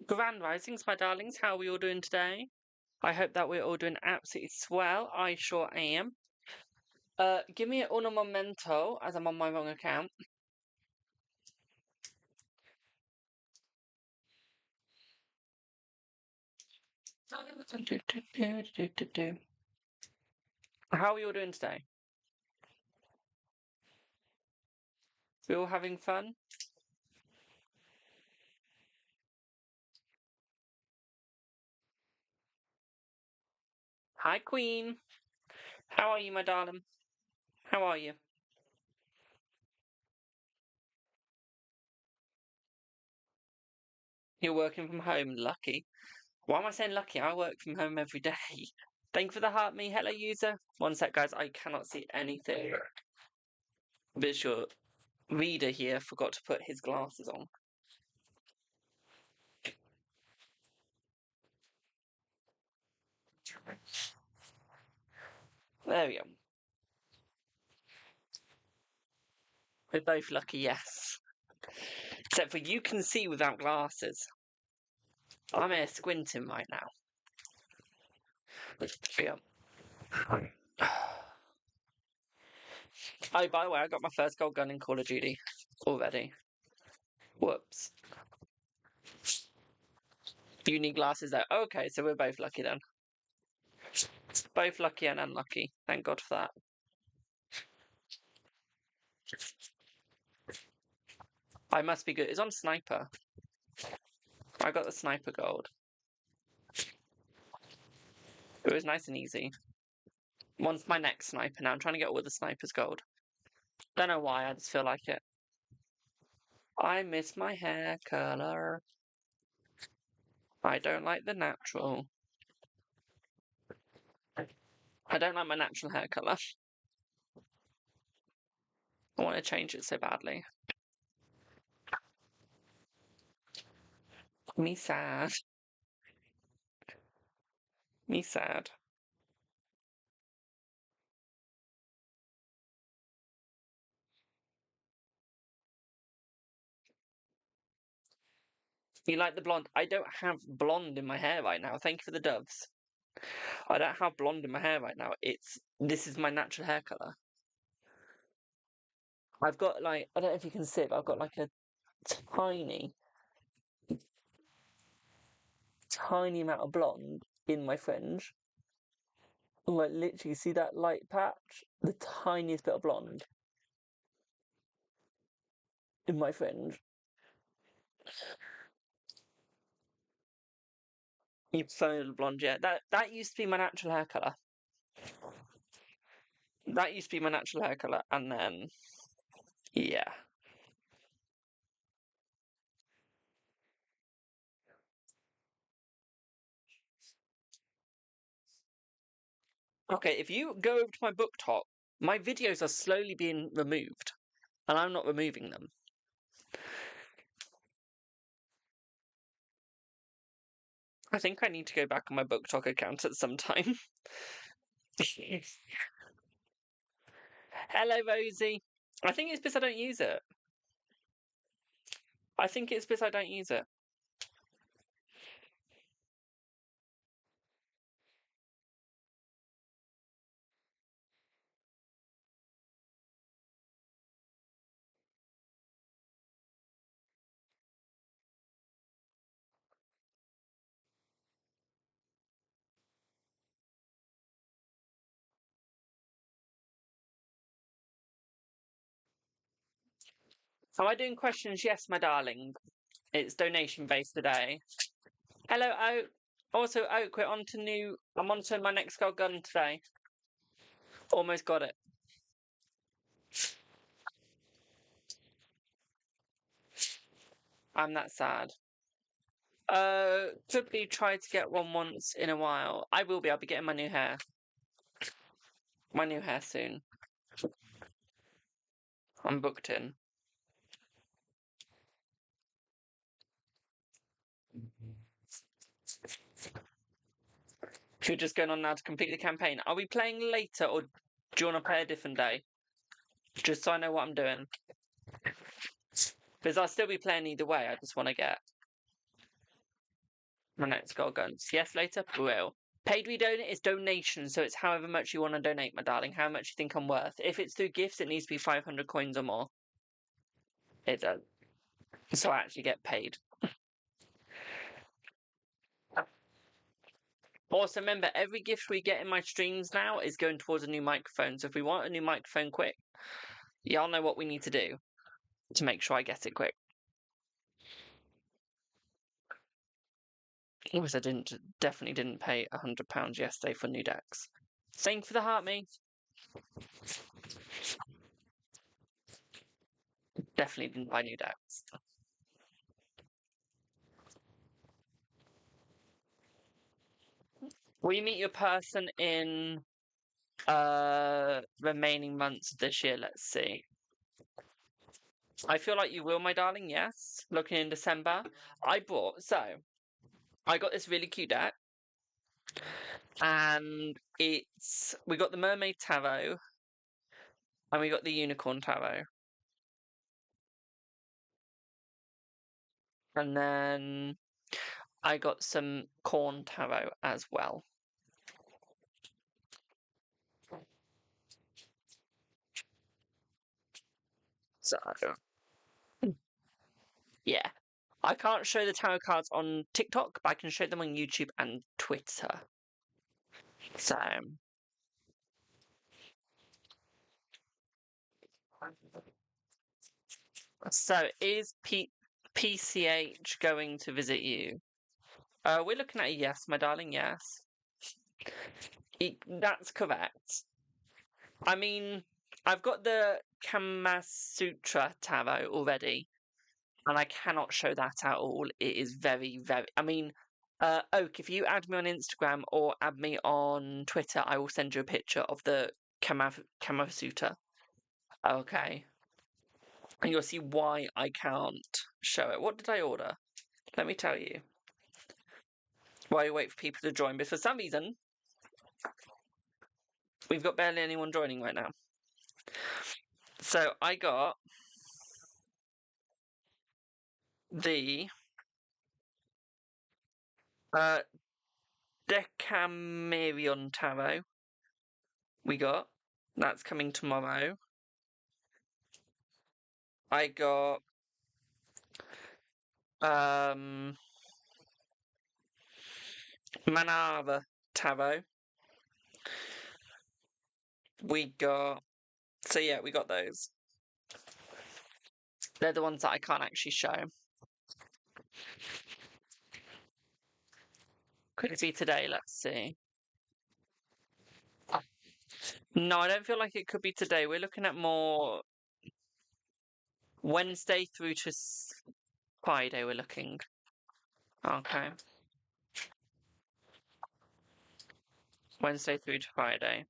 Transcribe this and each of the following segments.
Grand risings, my darlings. How are we all doing today? I hope that we're all doing absolutely swell. I sure am. Give me un momento, as I'm on my wrong account. How are you all doing today? We all having fun? Hi, Queen. How are you, my darling? How are you? You're working from home. Lucky. Why am I saying lucky? I work from home every day. Thank you for the heart me. Hello, user. One sec, guys. I cannot see anything. Visual reader here forgot to put his glasses on. There we go. We're both lucky, yes. Except for you can see without glasses. I'm here squinting right now. Yeah. Oh, by the way, I got my first gold gun in Call of Duty already. Whoops. You need glasses though. Okay, so we're both lucky then. Both lucky and unlucky. Thank God for that. I must be good. It's on sniper. I got the sniper gold. It was nice and easy. One's my next sniper now. I'm trying to get all the snipers gold. Don't know why, I just feel like it. I miss my hair colour. I don't like the natural. I don't like my natural hair colour. I want to change it so badly. Me sad. Me sad. You like the blonde? I don't have blonde in my hair right now. Thank you for the doves. I don't have blonde in my hair right now. This is my natural hair colour. I've got like, I don't know if you can see it, but I've got like a tiny amount of blonde in my fringe. Like literally, see that light patch? The tiniest bit of blonde in my fringe. You prefer the blonde, yeah. That used to be my natural hair colour. That used to be my natural hair colour, and then yeah. Okay, if you go over to my BookTok, my videos are slowly being removed, and I'm not removing them. I think I need to go back on my BookTok account at some time. Hello, Rosie. I think it's because I don't use it. I think it's because I don't use it. Am I doing questions? Yes, my darling. It's donation based today. Hello, Oak. Also, Oak, I'm on to my next gold gun today. Almost got it. I'm that sad. Could be try to get one once in a while. I will be. I'll be getting my new hair. My new hair soon. I'm booked in. If you're just going on now to complete the campaign, are we playing later or do you want to play a different day? Just so I know what I'm doing. Because I'll still be playing either way. I just want to get my next goal going. CS later? Will. Paid redonate is donation, so it's however much you want to donate, my darling. How much you think I'm worth. If it's through gifts, it needs to be 500 coins or more. It does. So I actually get paid. Also, remember, every gift we get in my streams now is going towards a new microphone. So if we want a new microphone quick, y'all know what we need to do to make sure I get it quick. Because I definitely didn't pay £100 yesterday for new decks. Thank you for the heart, me. Definitely didn't buy new decks. Will you meet your person in remaining months of this year? Let's see. I feel like you will, my darling. Yes. Looking in December, I got this really cute deck, and we got the Mermaid Tarot, and we got the Unicorn Tarot, and then I got some Corn Tarot as well. So, yeah. I can't show the tarot cards on TikTok, but I can show them on YouTube and Twitter. So is PCH going to visit you? We're looking at a yes, my darling, yes. That's correct. I mean, I've got the Kama Sutra tarot already, and I cannot show that at all. It is very, very... I mean, Oak, if you add me on Instagram or add me on Twitter, I will send you a picture of the Kama Sutra. Okay. And you'll see why I can't show it. What did I order? Let me tell you. While you wait for people to join, but for some reason, we've got barely anyone joining right now. So I got the Decameron Tarot. That's coming tomorrow. I got Manava Tarot. We got those. They're the ones that I can't actually show. Could it be today? Let's see. No, I don't feel like it could be today. We're looking at more Wednesday through to Friday, we're looking. Okay. Wednesday through to Friday.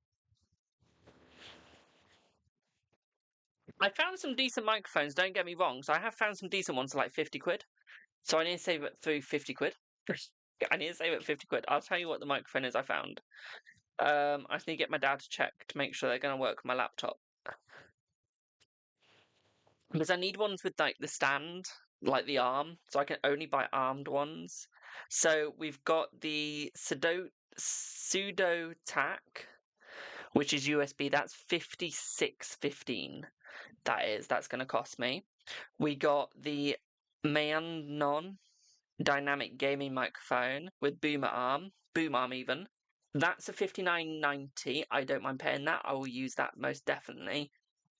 I found some decent microphones, don't get me wrong. So I have found some decent ones for like 50 quid. So I need to save it through 50 quid. I need to save it 50 quid. I'll tell you what the microphone is I found. I just need to get my dad to check to make sure they're going to work with my laptop. Because I need ones with like the stand, like the arm. So I can only buy armed ones. So we've got the Pseudo Tac, which is USB. That's 56.15. That's going to cost me. We got the Meanon dynamic gaming microphone with boom arm even. That's a 59.90. I don't mind paying that. I will use that most definitely.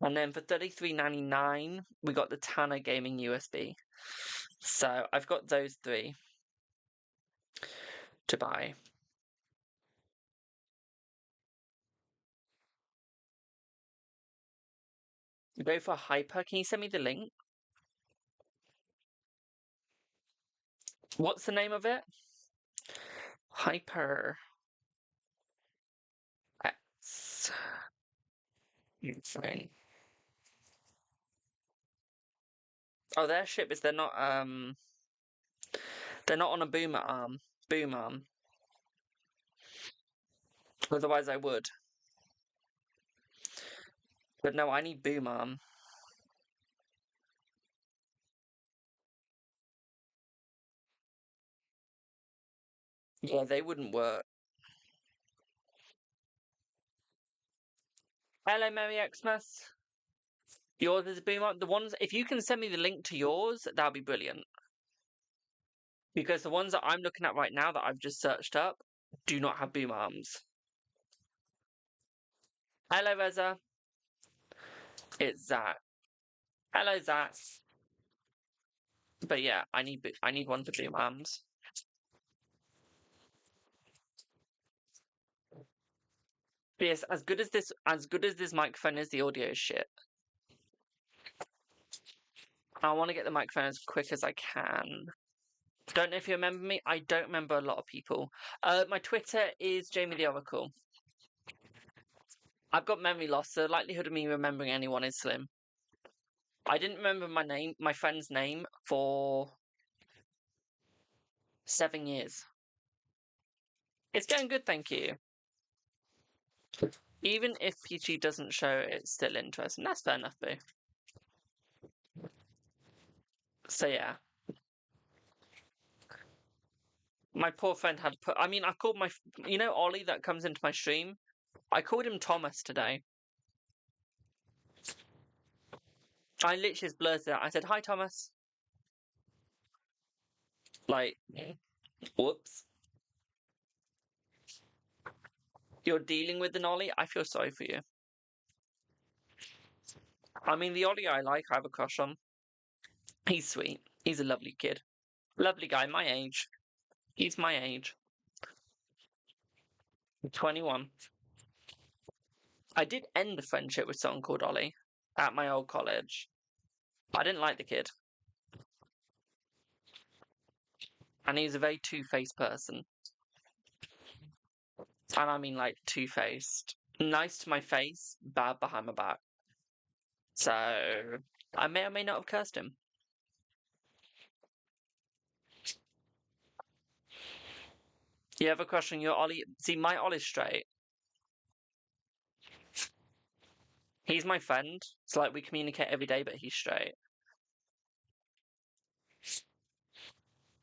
And then for 33.99, we got the Tanner gaming USB. So I've got those three to buy. Go for Hyper. Can you send me the link? What's the name of it? Hyper X. Oh, their ship is they're not on a boom arm. Otherwise I would. But no, I need boom arm. Yeah, they wouldn't work. Hello, Merry Xmas. Yours is a boom arm. The ones, if you can send me the link to yours, that'll be brilliant. Because the ones that I'm looking at right now that I've just searched up do not have boom arms. Hello, Reza. It's Zach. Hello, Zach. But yeah, I need one for boom arms. But yes, as good as this microphone is, the audio is shit. I want to get the microphone as quick as I can. Don't know if you remember me. I don't remember a lot of people. My Twitter is Jamie the Oracle. I've got memory loss, so the likelihood of me remembering anyone is slim. I didn't remember my friend's name for 7 years. It's going good, thank you. Even if PG doesn't show, it's still interesting. That's fair enough, boo. So yeah. My poor friend had put. I mean, I called my. You know, Ollie that comes into my stream? I called him Thomas today. I literally just blurted out. I said, "Hi, Thomas." Like, whoops. You're dealing with an Ollie? I feel sorry for you. I mean, the Ollie I like, I have a crush on. He's sweet. He's a lovely kid. Lovely guy, my age. He's my age. 21. I did end a friendship with someone called Ollie at my old college. I didn't like the kid. And he's a very two-faced person. And I mean, like, two-faced. Nice to my face, bad behind my back. So, I may or may not have cursed him. You have a crush on your Ollie? See, my Ollie's straight. He's my friend. So, like, we communicate every day, but he's straight.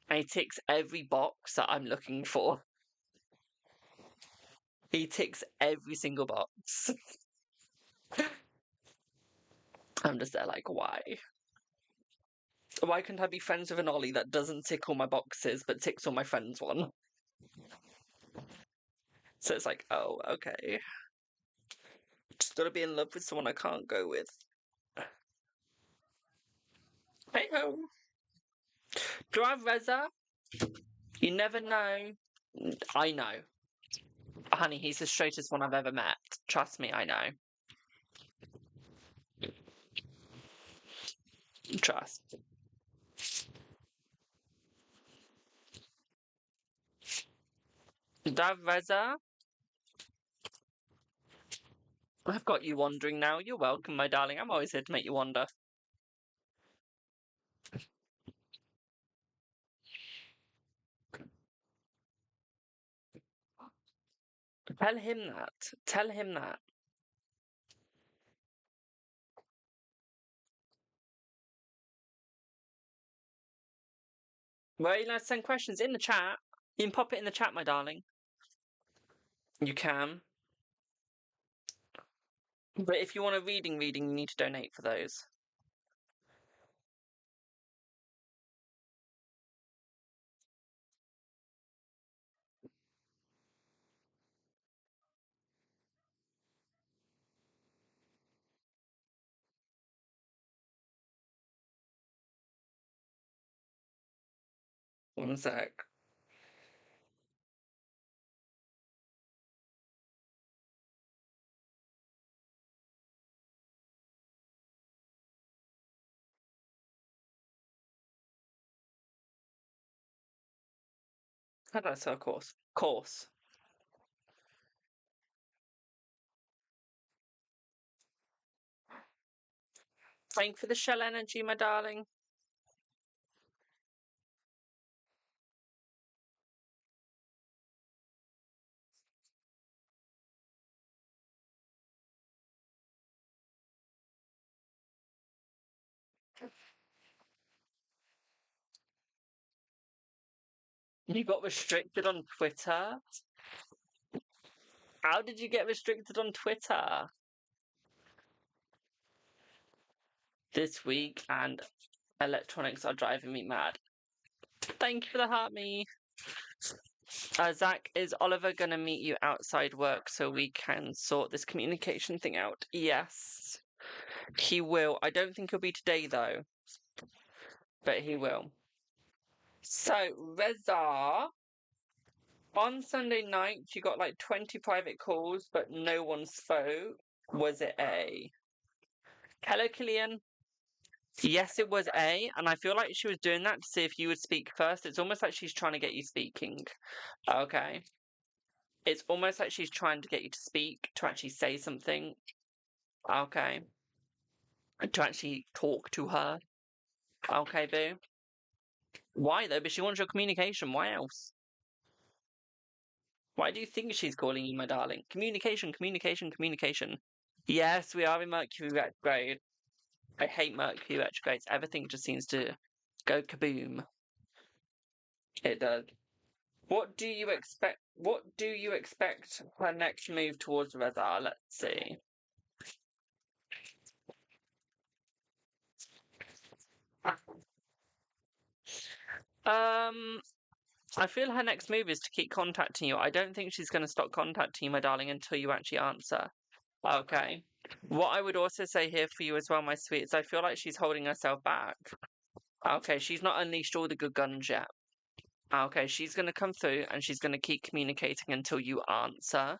And he ticks every box that I'm looking for. He ticks every single box. I'm just there like, why? Why couldn't I be friends with an Ollie that doesn't tick all my boxes but ticks all my friends' one? So it's like, oh, okay. Just gotta be in love with someone I can't go with. Hey ho. Do I have Reza? You never know. I know. Honey, he's the straightest one I've ever met. Trust me, I know. Trust. Do I have Reza? I've got you wandering now. You're welcome, my darling. I'm always here to make you wander. Tell him that. Tell him that. Well, you know, send questions in the chat. You can pop it in the chat, my darling. You can. But if you want a reading, you need to donate for those. One sec. How do I say of course? Course. Thank for the shell energy, my darling. You got restricted on Twitter? How did you get restricted on Twitter? This week, and electronics are driving me mad. Thank you for the heart, me. Zach, is Oliver gonna meet you outside work so we can sort this communication thing out? Yes, he will. I don't think he'll be today though, but he will. So, Reza, on Sunday night, you got like 20 private calls, but no one spoke. Was it A? Hello, Killian. Yes, it was A, and I feel like she was doing that to see if you would speak first. It's almost like she's trying to get you speaking. Okay. It's almost like she's trying to get you to speak, to actually say something. Okay. To actually talk to her. Okay, boo. Why though? But she wants your communication. Why else? Why do you think she's calling you, my darling? Communication, communication, communication. Yes, we are in Mercury retrograde. I hate Mercury retrogrades. Everything just seems to go kaboom. It does. What do you expect? What do you expect her next move towards Reza? Let's see. I feel her next move is to keep contacting you. I don't think she's going to stop contacting you, my darling, until you actually answer. Okay. What I would also say here for you as well, my sweet, is I feel like she's holding herself back. Okay, she's not unleashed all the good guns yet. Okay, she's going to come through and she's going to keep communicating until you answer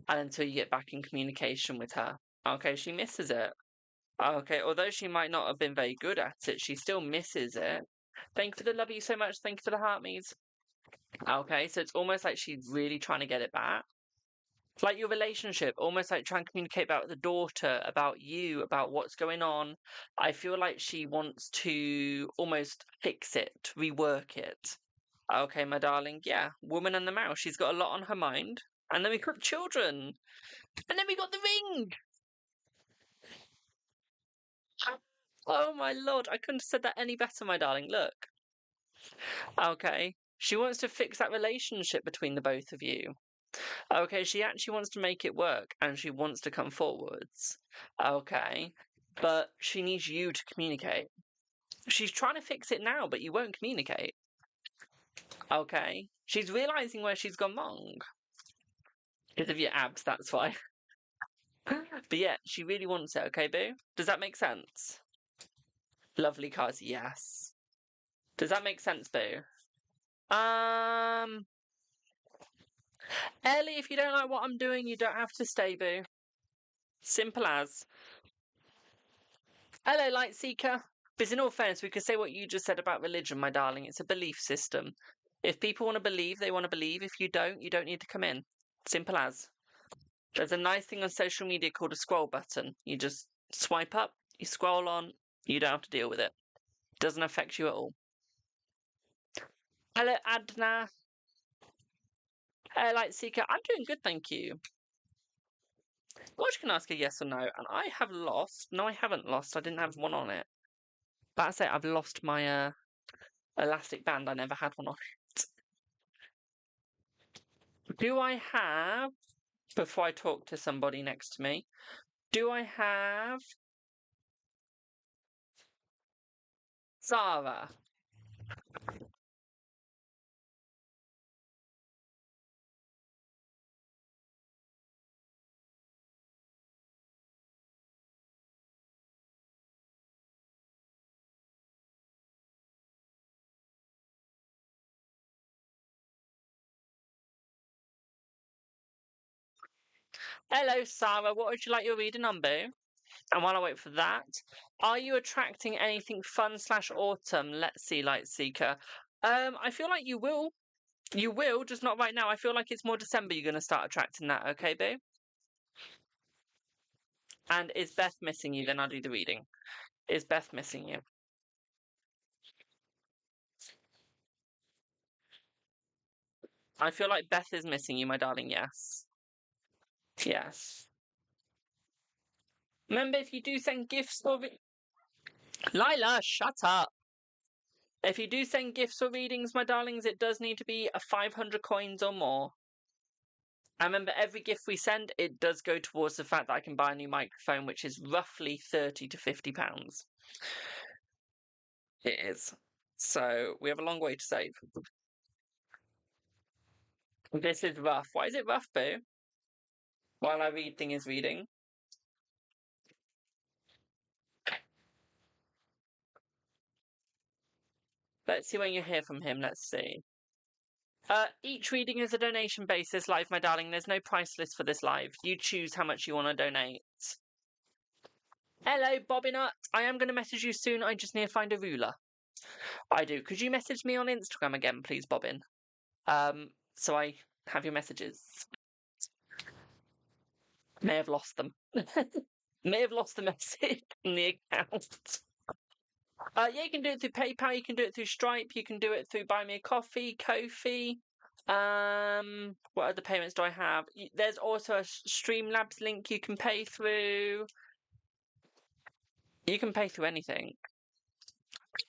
and until you get back in communication with her. Okay, she misses it. Okay, although she might not have been very good at it, she still misses it. Thank you for the love you so much. Thank you for the heart me's. Okay, so it's almost like she's really trying to get it back. Like your relationship, almost like trying to communicate about the daughter, about you, about what's going on. I feel like she wants to almost fix it, rework it. Okay, my darling, yeah, woman and the mouse. She's got a lot on her mind. And then we got children. And then we got the ring. Oh my lord, I couldn't have said that any better, my darling. Look. Okay. She wants to fix that relationship between the both of you. Okay, she actually wants to make it work and she wants to come forwards. Okay. But she needs you to communicate. She's trying to fix it now, but you won't communicate. Okay. She's realizing where she's gone wrong. Because of your abs, that's why. But yeah, she really wants it, okay, boo? Does that make sense? Lovely cars, yes. Does that make sense, boo? Ellie, if you don't like what I'm doing, you don't have to stay, boo. Simple as. Hello, Lightseeker. Because in all fairness, we could say what you just said about religion, my darling. It's a belief system. If people want to believe, they want to believe. If you don't need to come in. Simple as. There's a nice thing on social media called a scroll button. You just swipe up, you scroll on, you don't have to deal with it. It doesn't affect you at all. Hello, Adna. Hello, Lightseeker. I'm doing good, thank you. Well, you can ask a yes or no, and I have lost. No, I haven't lost. I didn't have one on it. That's it. I've lost my elastic band. I never had one on it. Do I have, before I talk to somebody next to me, do I have Zara? Hello, Sarah. What would you like your reading on, boo? And while I wait for that, are you attracting anything fun / autumn? Let's see, Lightseeker. I feel like you will. You will, just not right now. I feel like it's more December you're going to start attracting that, okay, boo? And is Beth missing you? Then I'll do the reading. Is Beth missing you? I feel like Beth is missing you, my darling, yes. Yes. Remember, if you do send gifts for it. Lila, shut up. If you do send gifts or readings, my darlings, it does need to be a 500 coins or more. I remember every gift we send, it does go towards the fact that I can buy a new microphone, which is roughly £30 to £50. It is. So we have a long way to save. This is rough. Why is it rough, Boo? While I read thing is reading. Let's see when you hear from him. Let's see. Each reading is a donation basis live, my darling. There's no price list for this live. You choose how much you want to donate. Hello, Bobbinut. I am going to message you soon. I just need to find a ruler. I do. Could you message me on Instagram again, please, Bobbin? So I have your messages. May have lost them. May have lost the message in the account. Yeah, you can do it through PayPal, you can do it through Stripe, you can do it through Buy Me a Coffee, Ko-fi. What other payments do I have? There's also a Streamlabs link you can pay through. You can pay through anything.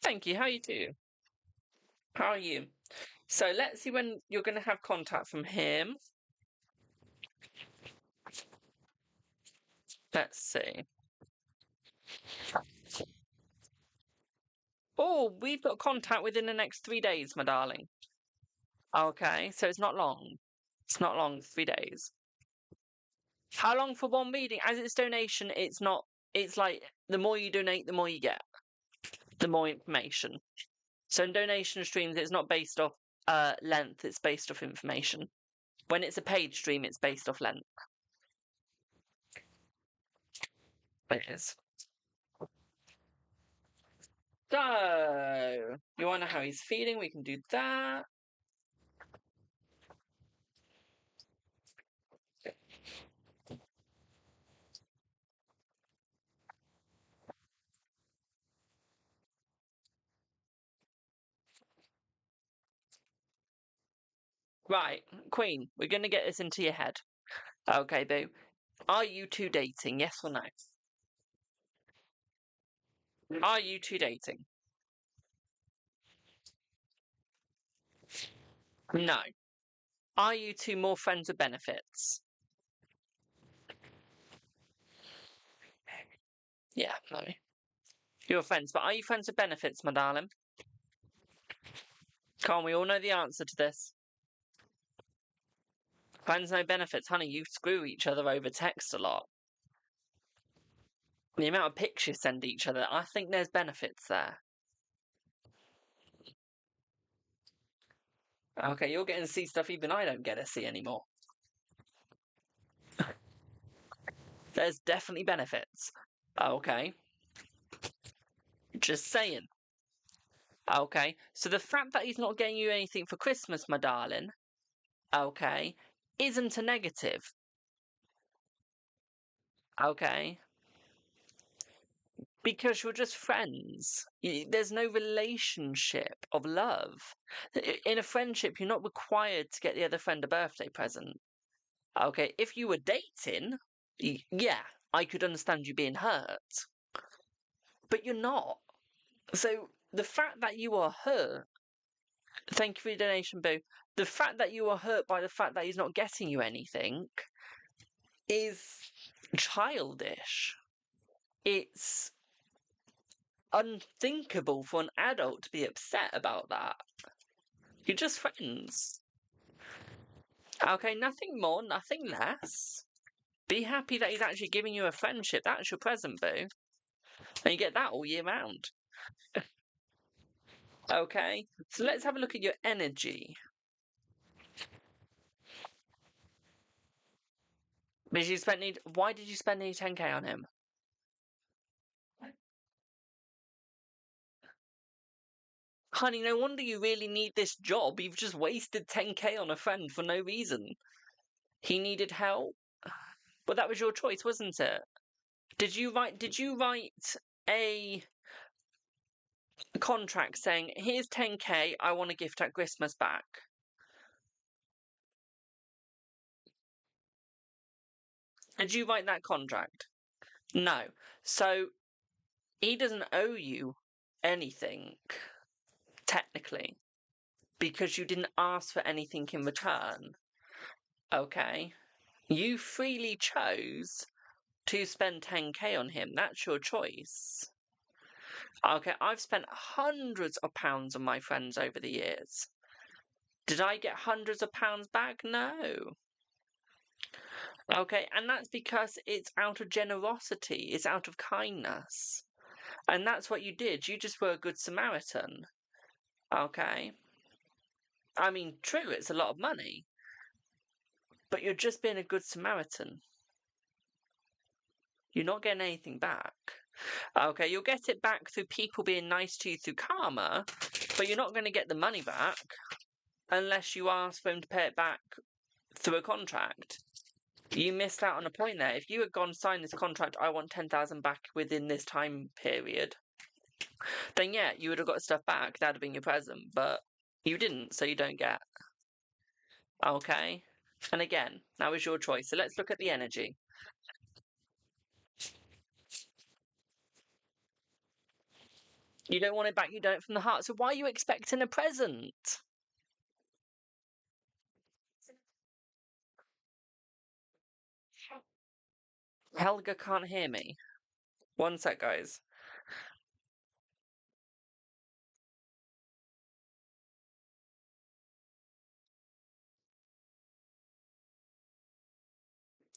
Thank you. How are you too? How are you? So let's see when you're going to have contact from him. Let's see. Oh, we've got contact within the next 3 days, my darling. Okay, so it's not long. It's not long, 3 days. How long for one reading? As it's donation, it's not. It's like the more you donate, the more you get, the more information. So in donation streams, it's not based off length; it's based off information. When it's a paid stream, it's based off length. It is. So you want to know how he's feeling? We can do that. Right, Queen, we're going to get this into your head. Okay, boo. Are you two dating? Yes or no? Are you two dating? No. Are you two more friends with benefits? Yeah, no. You're friends, but are you friends with benefits, my darling? Come on, we all know the answer to this. Friends no benefits. Honey, you screw each other over text a lot. The amount of pics you send each other, I think there's benefits there. Okay, you're getting to see stuff even I don't get to see anymore. There's definitely benefits. Okay. Just saying. Okay, so the fact that he's not getting you anything for Christmas, my darling, okay, isn't a negative. Okay. Because you're just friends. There's no relationship of love. In a friendship, you're not required to get the other friend a birthday present. Okay, if you were dating, yeah, I could understand you being hurt. But you're not. So the fact that you are hurt, thank you for your donation, Boo. The fact that you are hurt by the fact that he's not getting you anything is childish. It's unthinkable for an adult to be upset about that. You're just friends. Okay, nothing more, nothing less. Be happy that he's actually giving you a friendship. That's your present, boo. And you get that all year round. Okay, so let's have a look at your energy. Why did you spend nearly 10k on him? Honey, no wonder you really need this job. You've just wasted 10k on a friend for no reason. He needed help. But that was your choice, wasn't it? Did you write a contract saying, here's 10k, I want a gift at Christmas back? Did you write that contract? No. So he doesn't owe you anything. technically, because you didn't ask for anything in return. Okay? You freely chose to spend 10k on him. That's your choice. Okay, I've spent hundreds of pounds on my friends over the years. Did I get hundreds of pounds back? No. Okay, and that's because it's out of generosity, it's out of kindness. And that's what you did. You just were a good Samaritan. Okay? I mean, true, it's a lot of money. But you're just being a good Samaritan. You're not getting anything back. Okay, you'll get it back through people being nice to you through karma, but you're not going to get the money back unless you ask for them to pay it back through a contract. You missed out on a point there. If you had gone sign this contract, I want 10,000 back within this time period, then yeah, you would have got stuff back. That'd have been your present, but you didn't, so you don't get. Okay? And again, that was your choice. So let's look at the energy. You don't want it back, you don't from the heart. So why are you expecting a present? Helga can't hear me. One sec, guys.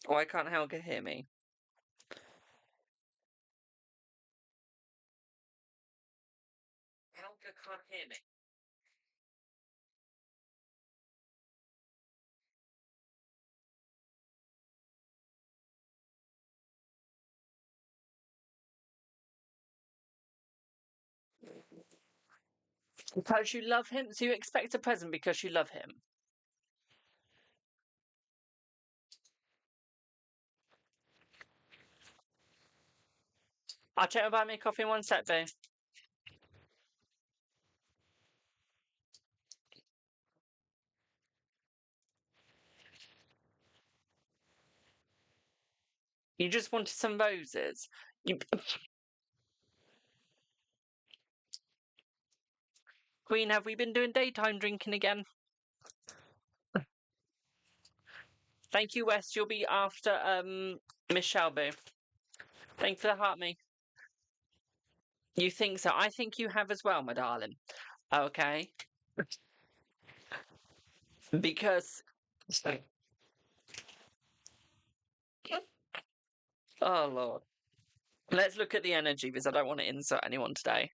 Why can't Helga hear me? Helga can't hear me. Because you love him? So you expect a present because you love him? I'll check about my coffee in one sec, babe. You just wanted some roses. You... Queen, have we been doing daytime drinking again? Thank you, West. You'll be after Miss Shelby. Thank you for the heart, me. You think so? I think you have as well, my darling. Okay. Because oh Lord. Let's look at the energy because I don't want to insult anyone today.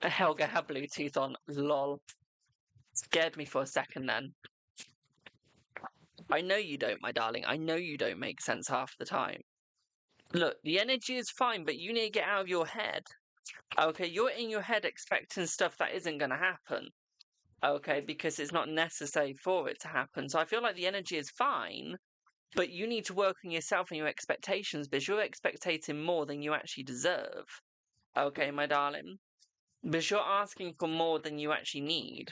Helga had Bluetooth on. Lol. Scared me for a second then. I know you don't, my darling. I know you don't make sense half the time. Look, the energy is fine, but you need to get out of your head. Okay, you're in your head expecting stuff that isn't going to happen. Okay, because it's not necessary for it to happen. So I feel like the energy is fine, but you need to work on yourself and your expectations because you're expecting more than you actually deserve. Okay, my darling? Because you're asking for more than you actually need.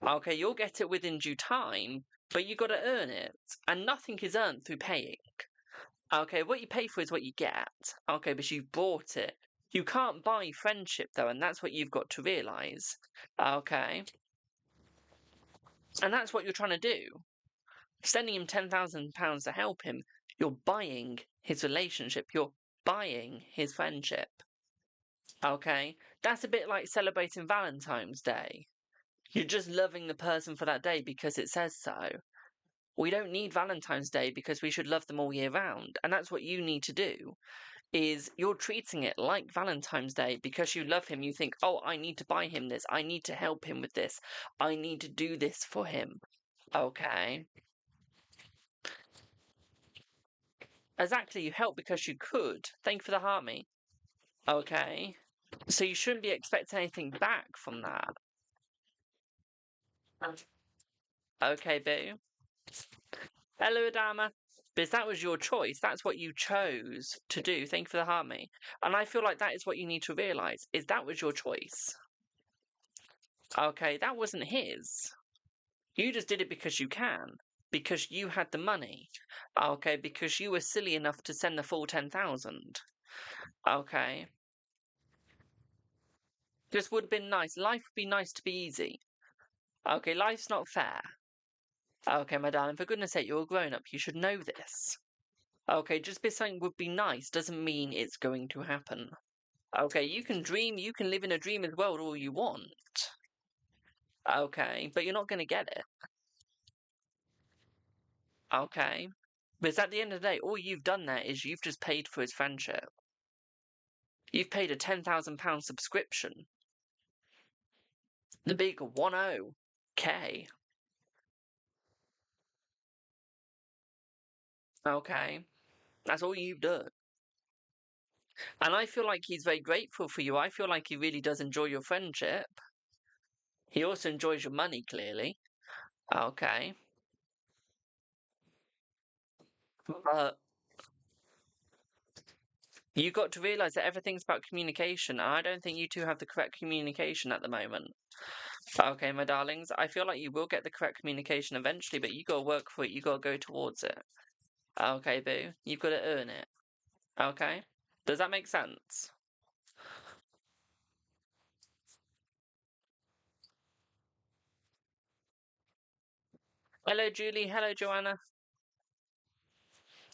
Okay, you'll get it within due time, but you got to earn it. And nothing is earned through paying. Okay, what you pay for is what you get. Okay, but you've bought it. You can't buy friendship, though, and that's what you've got to realise. Okay? And that's what you're trying to do. Sending him £10,000 to help him, you're buying his relationship. You're buying his friendship. Okay? That's a bit like celebrating Valentine's Day. You're just loving the person for that day because it says so. We don't need Valentine's Day because we should love them all year round. And that's what you need to do. Is you're treating it like Valentine's Day because you love him. You think, oh, I need to buy him this. I need to help him with this. I need to do this for him. Okay. Exactly, you help because you could. Thank you for the heart, me. Okay. So you shouldn't be expecting anything back from that. Okay, boo. Hello, Adama. Because that was your choice. That's what you chose to do. Thank you for the heart, me. And I feel like that is what you need to realise, is that was your choice. Okay, that wasn't his. You just did it because you can. Because you had the money. Okay, because you were silly enough to send the full 10,000. Okay. Just would have been nice. Life would be nice to be easy. Okay, life's not fair. Okay, my darling, for goodness sake, you're a grown-up. You should know this. Okay, just because something would be nice doesn't mean it's going to happen. Okay, you can dream, you can live in a dreamer's world all you want. Okay, but you're not going to get it. Okay. Because at the end of the day, all you've done there is you've just paid for his friendship. You've paid a £10,000 subscription. The big 10K. Okay. That's all you've done. And I feel like he's very grateful for you. I feel like he really does enjoy your friendship. He also enjoys your money, clearly. Okay. But you got to realise that everything's about communication, and I don't think you two have the correct communication at the moment. Okay, my darlings, I feel like you will get the correct communication eventually, but you gotta work for it, you gotta go towards it. Okay, boo, you've gotta earn it. Okay? Does that make sense? Hello, Julie. Hello, Joanna.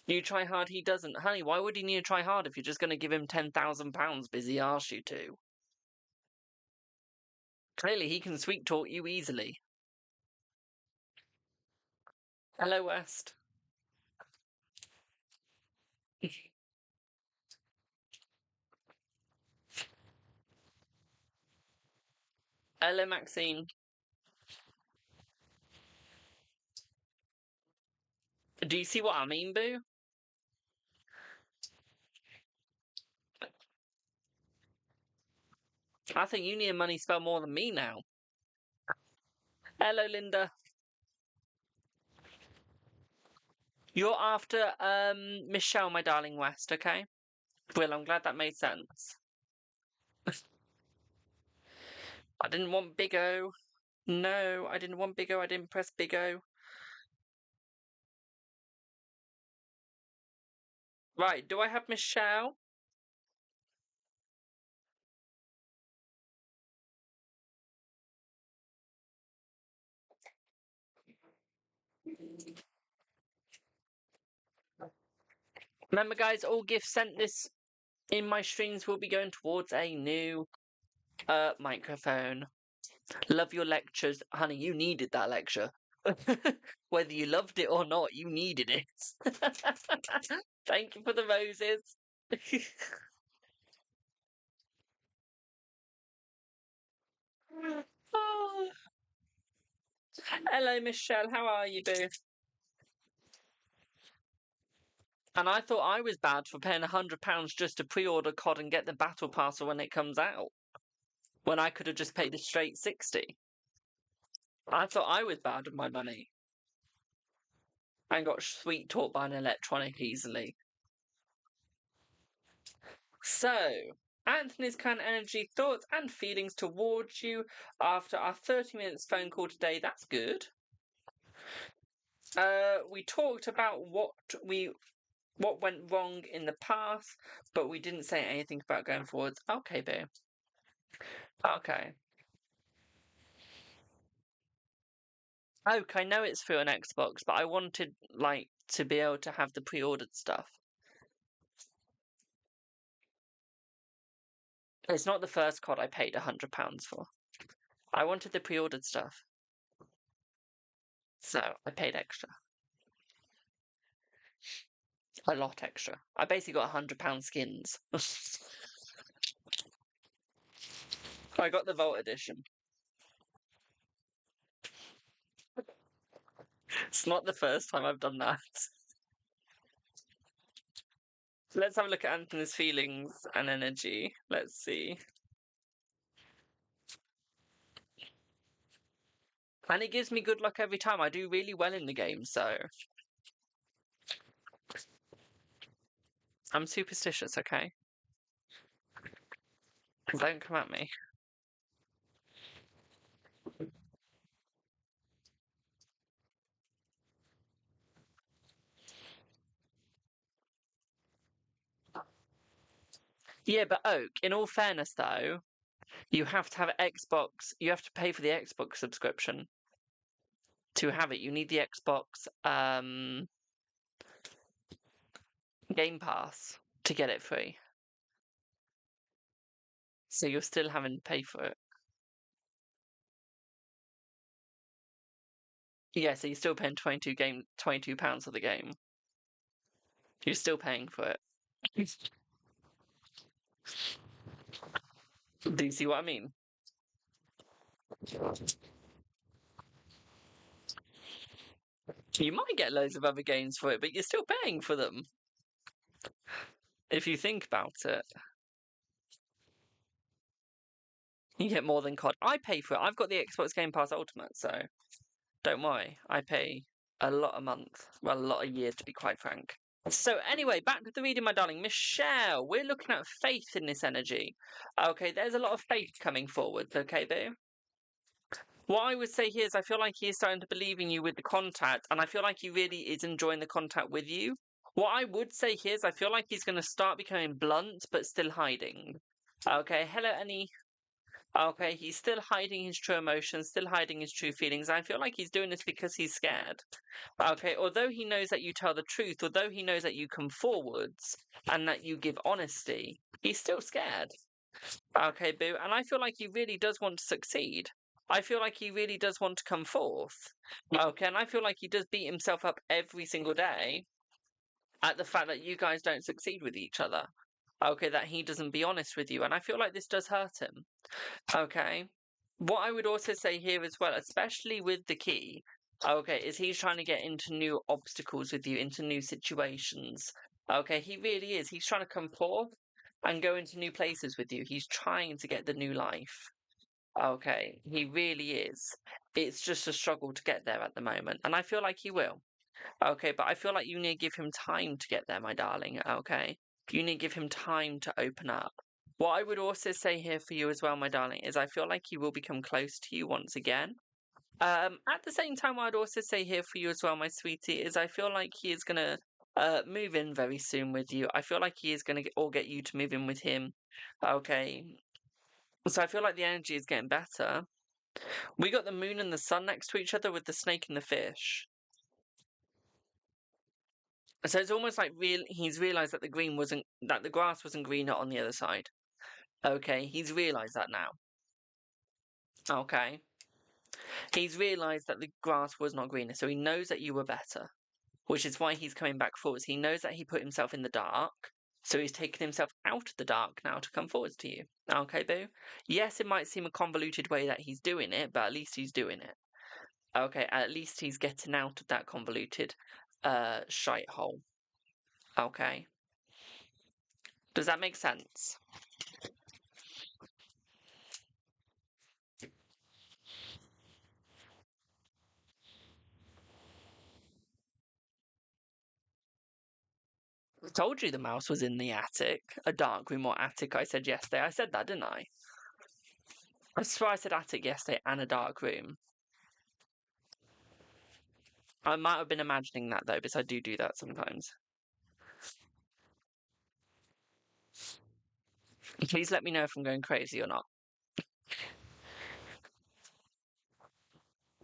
You try hard, he doesn't. Honey, why would he need to try hard if you're just gonna give him £10,000 because he asked you to? Clearly, he can sweet talk you easily. Hello, West. Hello, Maxine. Do you see what I mean, boo? I think you need a money spell more than me now. Hello, Linda. You're after Michelle, my darling West, okay? Well, I'm glad that made sense. I didn't want Big O. No, I didn't want Big O. I didn't press Big O. Right, do I have Michelle? Remember, guys, all gifts sent this in my streams will be going towards a new microphone. Love your lectures. Honey, you needed that lecture. Whether you loved it or not, you needed it. Thank you for the roses. Oh. Hello, Michelle. How are you, boo? And I thought I was bad for paying £100 just to pre-order COD and get the battle pass when it comes out. When I could have just paid a straight 60. I thought I was bad with my money. And got sweet talked by an electronic easily. So, Anthony's kind energy, thoughts and feelings towards you after our 30 minutes phone call today. That's good. We talked about what went wrong in the past, but we didn't say anything about going forwards. Okay, boo. Okay. I know it's through an Xbox, but I wanted to be able to have the pre-ordered stuff. It's not the first COD I paid £100 for. I wanted the pre-ordered stuff. So I paid extra. A lot extra. I basically got £100 skins. I got the Vault Edition. It's not the first time I've done that. Let's have a look at Anthony's feelings and energy. Let's see. And it gives me good luck every time. I do really well in the game, so I'm superstitious, okay? Don't come at me. Yeah, but Oak, in all fairness though, You have to have Xbox. You have to pay for the Xbox subscription to have it. You need the Xbox Game Pass to get it free. So you're still having to pay for it. Yeah, so you're still paying £22 for the game. You're still paying for it. Do you see what I mean? You might get loads of other games for it, but you're still paying for them. If you think about it. You get more than COD. I pay for it. I've got the Xbox Game Pass Ultimate, so don't worry. I pay a lot a month. Well, a lot a year, to be quite frank. So anyway, back to the reading, my darling. Michelle, we're looking at faith in this energy. Okay, there's a lot of faith coming forwards, okay, boo? What I would say here is I feel like he is starting to believe in you with the contact, and I feel like he really is enjoying the contact with you. What I would say here is I feel like he's going to start becoming blunt, but still hiding. Okay, hello, Annie. Okay, he's still hiding his true emotions, still hiding his true feelings. I feel like he's doing this because he's scared. Okay, although he knows that you tell the truth, although he knows that you come forwards and that you give honesty, he's still scared. Okay, boo. And I feel like he really does want to succeed. I feel like he really does want to come forth. Okay, and I feel like he does beat himself up every single day at the fact that you guys don't succeed with each other. Okay, that he doesn't be honest with you. And I feel like this does hurt him. Okay. What I would also say here as well, especially with the key, okay, is he's trying to get into new obstacles with you, into new situations. Okay, he really is. He's trying to come forth and go into new places with you. He's trying to get the new life. Okay, he really is. It's just a struggle to get there at the moment, and I feel like he will. Okay, but I feel like you need to give him time to get there, my darling. Okay, you need to give him time to open up. What I would also say here for you as well, my darling, is I feel like he will become close to you once again. At the same time, what I'd also say here for you as well, my sweetie, is I feel like he is gonna move in very soon with you. I feel like he is gonna get you to move in with him. Okay, so I feel like the energy is getting better. We got the moon and the sun next to each other with the snake and the fish. So it's almost like he's realised that the grass wasn't greener on the other side. Okay, he's realised that now. Okay. He's realised that the grass was not greener, so he knows that you were better, which is why he's coming back forwards. He knows that he put himself in the dark, so he's taken himself out of the dark now to come forwards to you. Okay, boo? Yes, it might seem a convoluted way that he's doing it, but at least he's doing it. Okay, at least he's getting out of that convoluted shite hole. Okay. Does that make sense? I told you the mouse was in the attic. A dark room or attic, I said yesterday. I said that, didn't I? I swear I said attic yesterday and a dark room. I might have been imagining that, though, because I do that sometimes. Please let me know if I'm going crazy or not.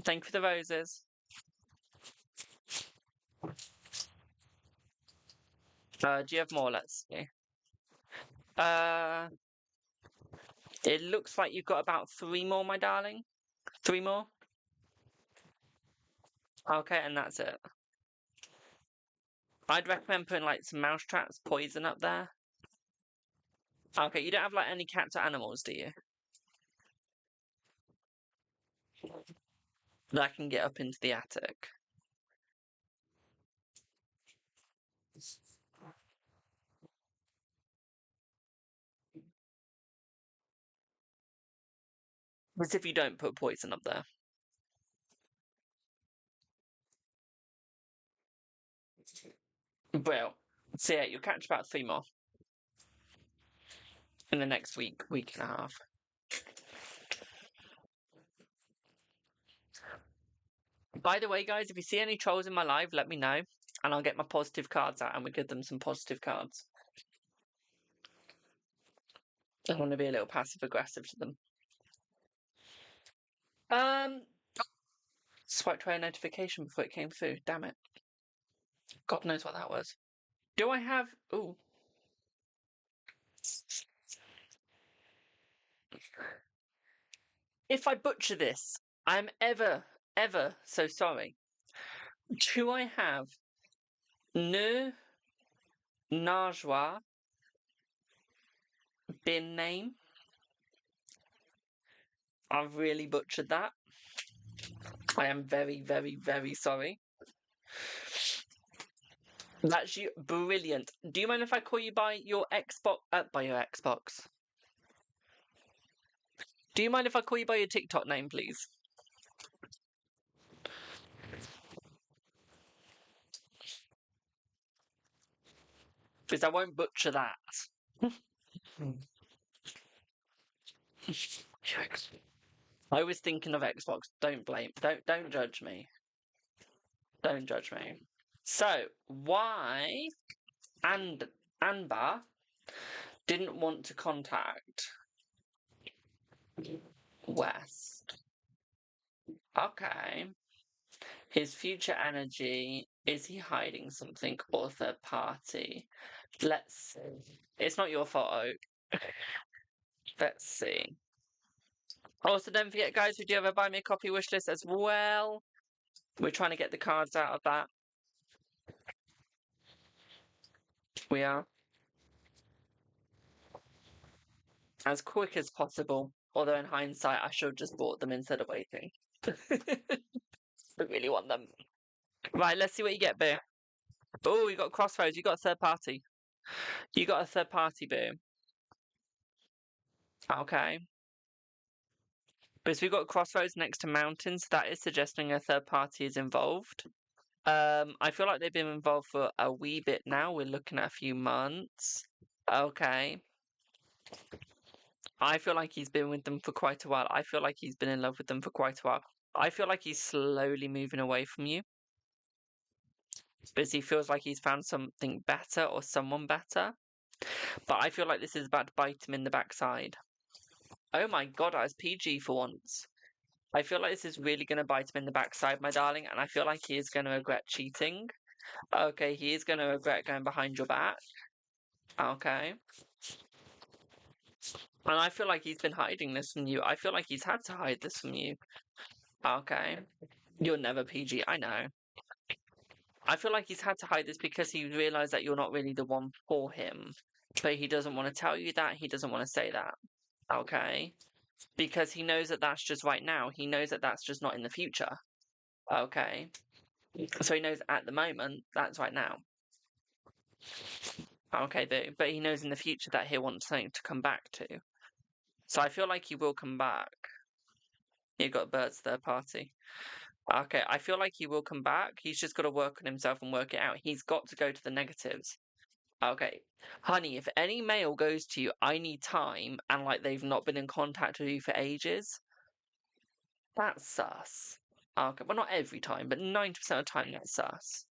Thank you for the roses. Do you have more? Let's see. It looks like you've got about 3 more, my darling. 3 more? Okay, and that's it. I'd recommend putting, like, some mouse traps, poison up there. Okay, you don't have, like, any cats or animals, do you? That can get up into the attic. As if you don't put poison up there. Well, so yeah, you'll catch about 3 more in the next week and a half. By the way, guys, if you see any trolls in my live, let me know, and I'll get my positive cards out, and we give them some positive cards. I want to be a little passive-aggressive to them. Swipe to a notification before it came through. Damn it. God knows what that was. Do I have... Ooh. If I butcher this, I'm ever so sorry. Do I have Ne Najwa bin name? I've really butchered that. I am very, very, very sorry. That's brilliant. Do you mind if I call you by your Xbox? By your Xbox. Do you mind if I call you by your TikTok name, please? Because I won't butcher that. I was thinking of Xbox. Don't blame. Don't judge me. Don't judge me. So why Anbar didn't want to contact West? Okay. His future energy, is he hiding something or third party? Let's see. It's not your fault, Oak. Let's see. Also, don't forget, guys, we do have a buy me a copy wish list as well. We're trying to get the cards out of that. We are. As quick as possible. Although in hindsight, I should have just bought them instead of waiting. I really want them. Right, let's see what you get, Boo. Oh, you got Crossroads. You got a third party. You got a third party, Boo. Okay. Because we've got Crossroads next to Mountains, that is suggesting a third party is involved. I feel like they've been involved for a wee bit now. We're looking at a few months. Okay. I feel like he's been with them for quite a while. I feel like he's been in love with them for quite a while. I feel like he's slowly moving away from you. Because he feels like he's found something better or someone better. But I feel like this is about to bite him in the backside. Oh my god, I was PG for once. I feel like this is really going to bite him in the backside, my darling, and I feel like he is going to regret cheating. Okay, he is going to regret going behind your back. Okay. And I feel like he's been hiding this from you. I feel like he's had to hide this from you. Okay. You're never PG, I know. I feel like he's had to hide this because he realised that you're not really the one for him. But he doesn't want to tell you that. He doesn't want to say that. Okay. Because he knows that that's just right now. He knows that that's just not in the future. Okay. So he knows at the moment, that's right now. Okay, but he knows in the future that he'll want something to come back to. So I feel like he will come back. You got Bert's third party. Okay, I feel like he will come back. He's just got to work on himself and work it out. He's got to go to the negatives. Okay. Honey, if any mail goes to you, I need time, and like they've not been in contact with you for ages, that's sus. Okay, well, not every time, but 90% of the time, that's sus.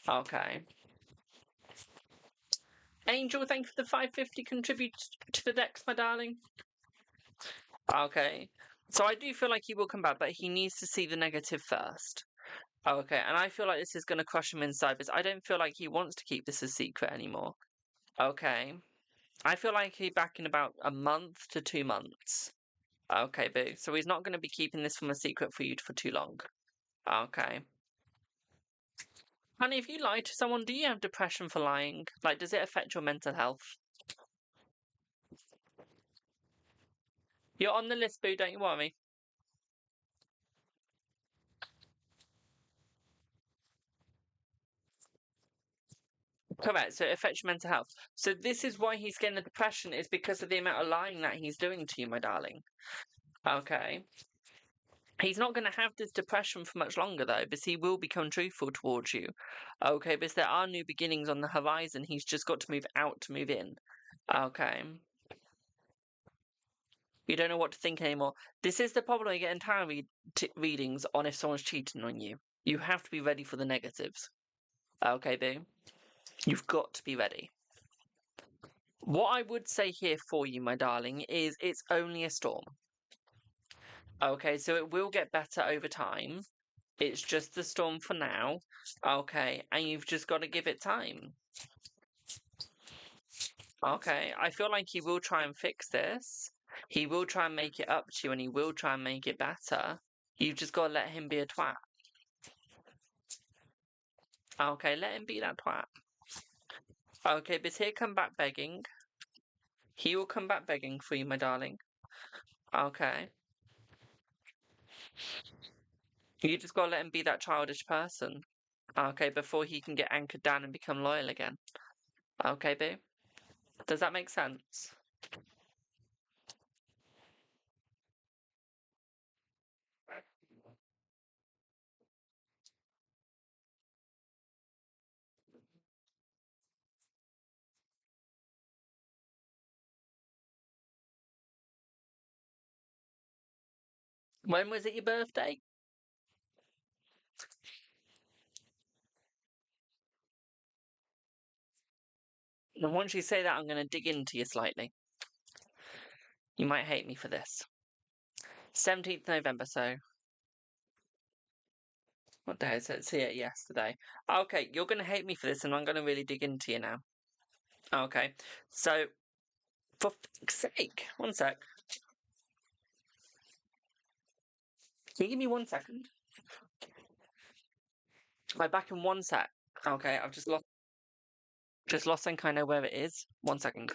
Okay. Angel, thank you for the 550 contribute to the decks, my darling. Okay. So I do feel like he will come back, but he needs to see the negative first. Okay, and I feel like this is going to crush him inside, because I don't feel like he wants to keep this a secret anymore. Okay. I feel like he'll be back in about a month to 2 months. Okay, boo. So he's not going to be keeping this from a secret for you for too long. Okay. Honey, if you lie to someone, do you have depression for lying? Like, does it affect your mental health? You're on the list, boo, don't you worry. Correct, so it affects your mental health. So this is why he's getting the depression, is because of the amount of lying that he's doing to you, my darling. Okay. He's not going to have this depression for much longer, though, because he will become truthful towards you. Okay, because there are new beginnings on the horizon. He's just got to move out to move in. Okay. You don't know what to think anymore. This is the problem. You get entire readings on if someone's cheating on you. You have to be ready for the negatives. Okay, boo? You've got to be ready. What I would say here for you, my darling, is it's only a storm. Okay, so it will get better over time. It's just the storm for now. Okay, and you've just got to give it time. Okay, I feel like he will try and fix this. He will try and make it up to you and he will try and make it better. You've just got to let him be a twat. Okay, let him be that twat. Okay, but he'll come back begging. He will come back begging for you, my darling. Okay. You just gotta let him be that childish person. Okay, before he can get anchored down and become loyal again. Okay, boo? Does that make sense? When was it your birthday? And once you say that, I'm going to dig into you slightly. You might hate me for this. 17th November, so... What day is it? See it yesterday. Okay, you're going to hate me for this, and I'm going to really dig into you now. Okay, so... For fuck's sake! One sec. Can you give me 1 second? I'm back in 1 sec. Okay, I've just lost think I know where it is. 1 second.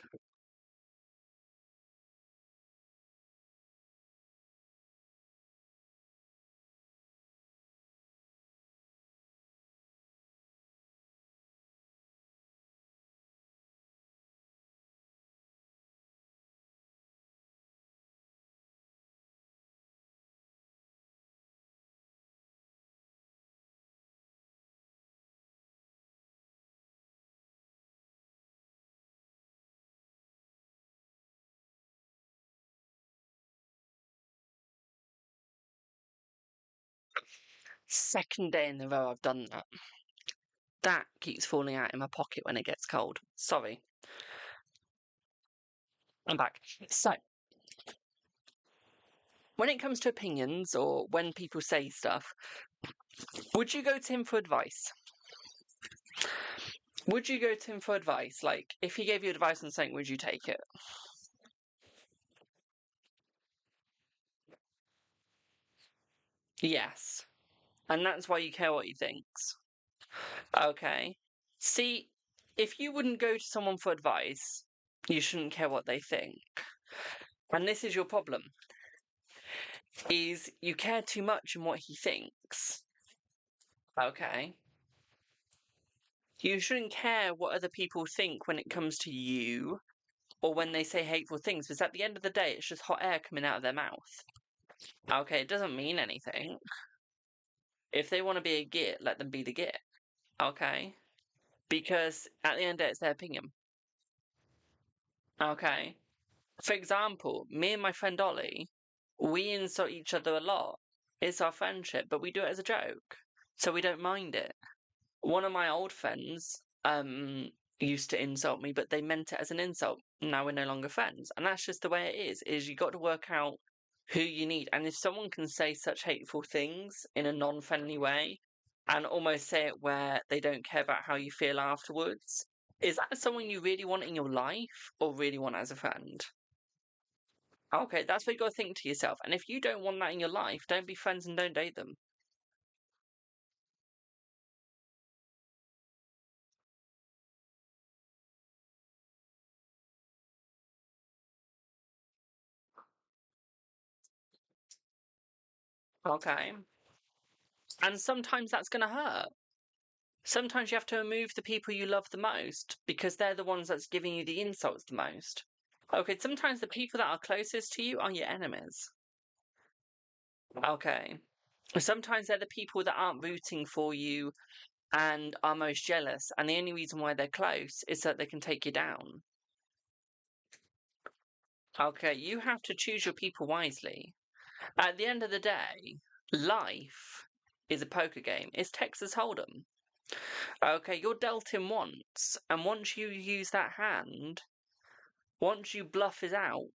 Second day in the row I've done that. That keeps falling out in my pocket when it gets cold. Sorry. I'm back. So, when it comes to opinions or when people say stuff, would you go to him for advice? Would you go to him for advice? Like, if he gave you advice on something, would you take it? Yes. And that's why you care what he thinks. Okay. See, if you wouldn't go to someone for advice, you shouldn't care what they think. And this is your problem. Is you care too much in what he thinks. Okay. You shouldn't care what other people think when it comes to you or when they say hateful things, because at the end of the day, it's just hot air coming out of their mouth. Okay, it doesn't mean anything. If they want to be a git, let them be the git. Okay? Because at the end of the day, it's their opinion. Okay? For example, me and my friend Ollie, we insult each other a lot. It's our friendship, but we do it as a joke. So we don't mind it. One of my old friends used to insult me, but they meant it as an insult. Now we're no longer friends. And that's just the way it is you got to work out who you need. And if someone can say such hateful things in a non-friendly way and almost say it where they don't care about how you feel afterwards, is that someone you really want in your life or really want as a friend? Okay, that's what you got to think to yourself. And if you don't want that in your life, don't be friends and don't date them. Okay. And sometimes that's going to hurt. Sometimes you have to remove the people you love the most because they're the ones that's giving you the insults the most. Okay, sometimes the people that are closest to you are your enemies. Okay. Sometimes they're the people that aren't rooting for you and are most jealous, and the only reason why they're close is that they can take you down. Okay, you have to choose your people wisely. At the end of the day, life is a poker game. It's Texas Hold'em. Okay, you're dealt in once, and once you use that hand, once you bluff is out,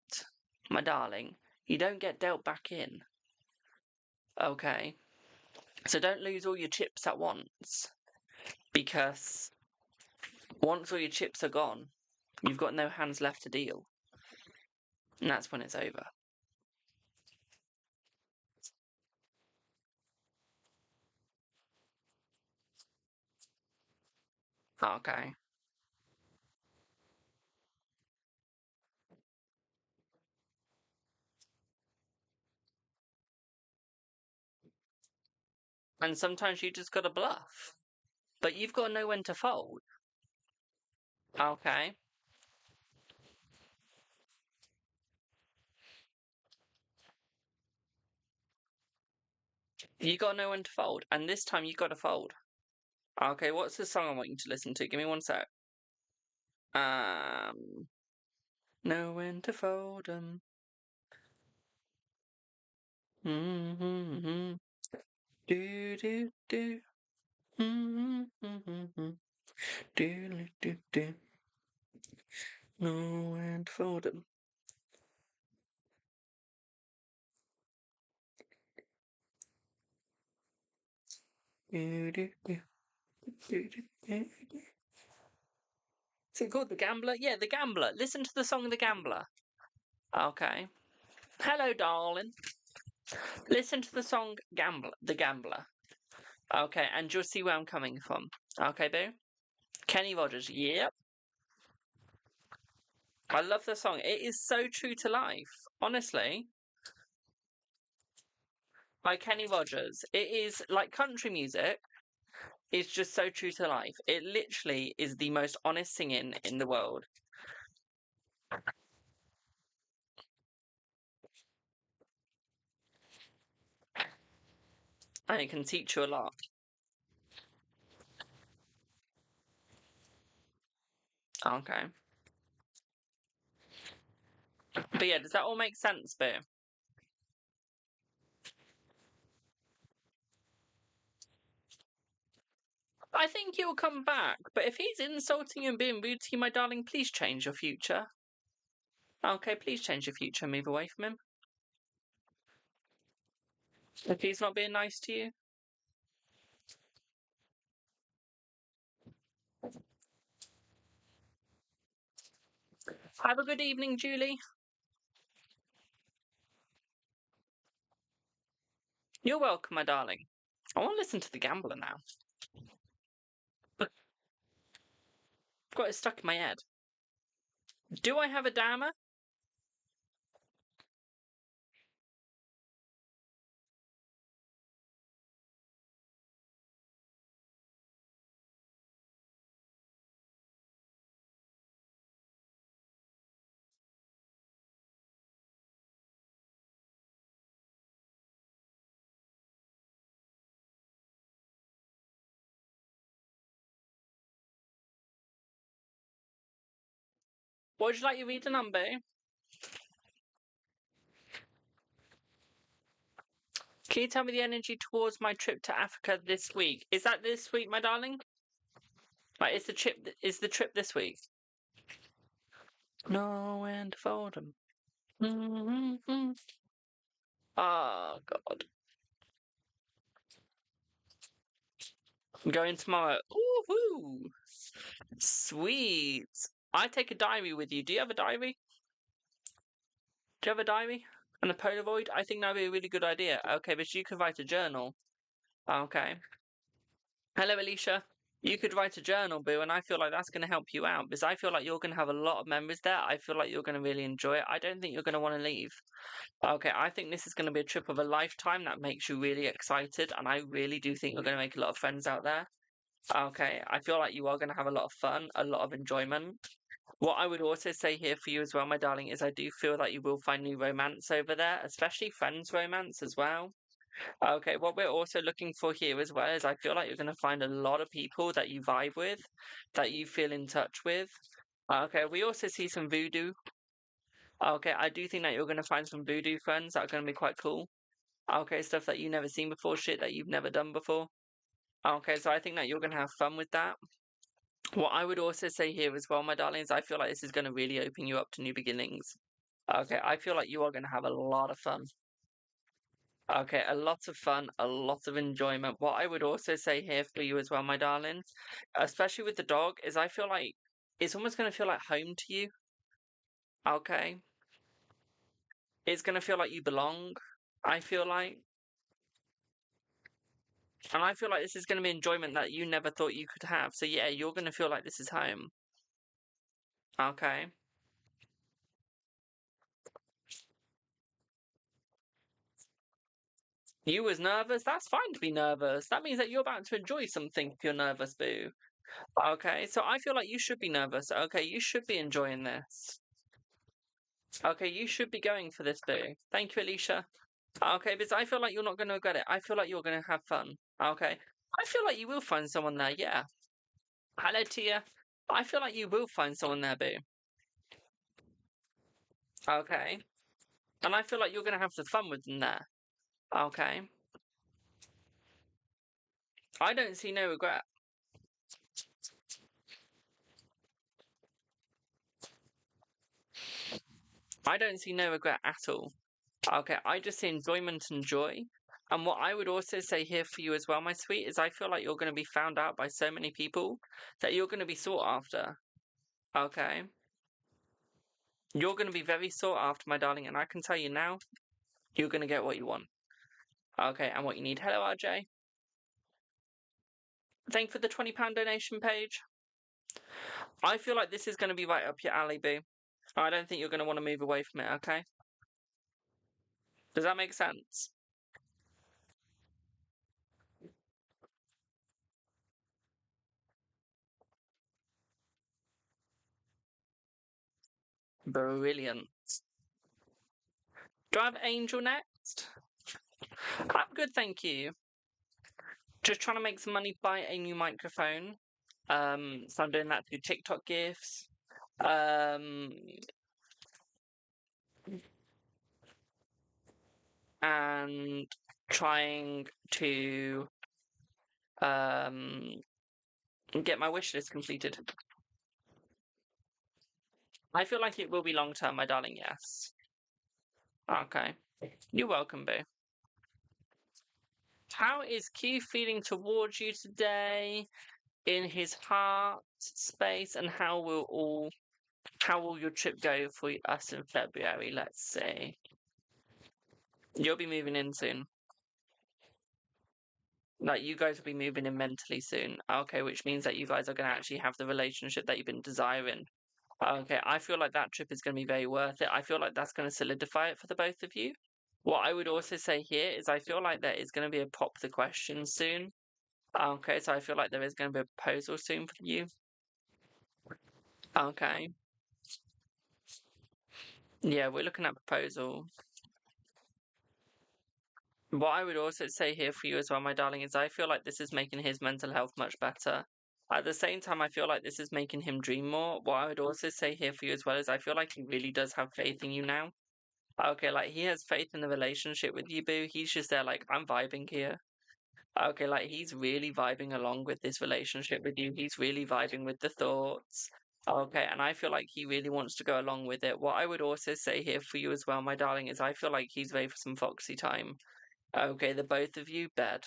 my darling, you don't get dealt back in. Okay? So don't lose all your chips at once. Because once all your chips are gone, you've got no hands left to deal. And that's when it's over. Okay. And sometimes you just gotta bluff. But you've got to know when to fold. Okay. You gotta know when to fold. And this time you gotta fold. Okay, what's the song I want you to listen to? Give me one sec. Know when to fold 'em. Mm-hmm. Do do do. Mm-hmm. Do do do. Know when to fold 'em. Do do do. Do do do. Is it called The Gambler? Yeah, The Gambler. Listen to the song The Gambler. Okay. Hello, darling. Listen to the song Gambler, The Gambler. Okay, and you'll see where I'm coming from. Okay, boo? Kenny Rogers, yep. I love the song. It is so true to life. Honestly. By Kenny Rogers. It is like country music. It's just so true to life. It literally is the most honest singing in the world. And it can teach you a lot. Okay. But yeah, does that all make sense, boo? I think he'll come back, but if he's insulting you and being rude to you, my darling, please change your future. Okay, please change your future and move away from him. If he's not being nice to you. Have a good evening, Julie. You're welcome, my darling. I want to listen to The Gambler now. I've got it stuck in my head. Do I have a dammer? What would you like your reader number? Can you tell me the energy towards my trip to Africa this week? Is that this week, my darling? Like, is the trip this week? No, and fold 'em. Mm-hmm. Oh, God. I'm going tomorrow. Woohoo! Sweet. I take a diary with you. Do you have a diary? Do you have a diary? And a Polaroid? I think that'd be a really good idea. Okay, but you could write a journal. Okay. Hello, Alicia. You could write a journal, boo, and I feel like that's going to help you out because I feel like you're going to have a lot of memories there. I feel like you're going to really enjoy it. I don't think you're going to want to leave. Okay, I think this is going to be a trip of a lifetime that makes you really excited, and I really do think you're going to make a lot of friends out there. Okay, I feel like you are going to have a lot of fun, a lot of enjoyment. What I would also say here for you as well, my darling, is I do feel that you will find new romance over there, especially friends romance as well. Okay, what we're also looking for here as well is I feel like you're going to find a lot of people that you vibe with, that you feel in touch with. Okay, we also see some voodoo. Okay, I do think that you're going to find some voodoo friends that are going to be quite cool. Okay, stuff that you've never seen before, shit that you've never done before. Okay, so I think that you're going to have fun with that. What I would also say here as well, my darlings, I feel like this is going to really open you up to new beginnings. Okay, I feel like you are going to have a lot of fun. Okay, a lot of fun, a lot of enjoyment. What I would also say here for you as well, my darling, especially with the dog, is I feel like it's almost going to feel like home to you. Okay, it's going to feel like you belong. I feel like, and I feel like this is going to be enjoyment that you never thought you could have. So yeah, you're going to feel like this is home. Okay. You was nervous? That's fine to be nervous. That means that you're about to enjoy something if you're nervous, boo. Okay, so I feel like you should be nervous. Okay, you should be enjoying this. Okay, you should be going for this, boo. Thank you, Alicia. Okay, because I feel like you're not going to regret it. I feel like you're going to have fun. Okay. I feel like you will find someone there, yeah. Hello, Tia. I feel like you will find someone there, boo. Okay. And I feel like you're going to have some fun with them there. Okay. I don't see no regret. I don't see no regret at all. Okay, I just see enjoyment and joy. And what I would also say here for you as well, my sweet, is I feel like you're going to be found out by so many people that you're going to be sought after. Okay. You're going to be very sought after, my darling, and I can tell you now, you're going to get what you want. Okay, and what you need. Hello, RJ. Thank you for the £20 donation page. I feel like this is going to be right up your alley, boo. I don't think you're going to want to move away from it, okay? Does that make sense? Brilliant. Do I have Angel next? I'm good, thank you. Just trying to make some money, buy a new microphone. So I'm doing that through TikTok gifts. And trying to get my wish list completed. I feel like it will be long term, my darling, yes. Okay. You're welcome, boo. How is Q feeling towards you today in his heart space, and how will your trip go for us in February? Let's see. You'll be moving in soon. Like, you guys will be moving in mentally soon. Okay, which means that you guys are going to actually have the relationship that you've been desiring. Okay, I feel like that trip is going to be very worth it. I feel like that's going to solidify it for the both of you. What I would also say here is I feel like there is going to be a pop the question soon. Okay, so I feel like there is going to be a proposal soon for you. Okay. Yeah, we're looking at proposal. What I would also say here for you as well, my darling, is I feel like this is making his mental health much better. At the same time, I feel like this is making him dream more. What I would also say here for you as well is I feel like he really does have faith in you now. Okay, like he has faith in the relationship with you, boo. He's just there, like, I'm vibing here. Okay, like he's really vibing along with this relationship with you. He's really vibing with the thoughts. Okay, and I feel like he really wants to go along with it. What I would also say here for you as well, my darling, is I feel like he's ready for some foxy time. Okay, the both of you, bed.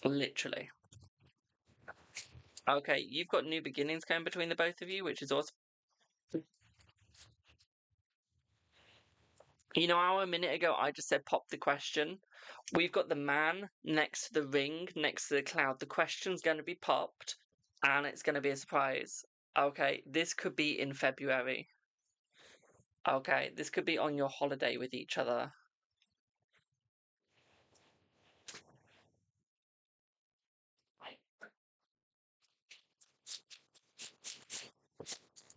Literally. Okay, you've got new beginnings going between the both of you, which is awesome. You know how a minute ago I just said pop the question? We've got the man next to the ring, next to the cloud. The question's going to be popped, and it's going to be a surprise. Okay, this could be in February. Okay, this could be on your holiday with each other.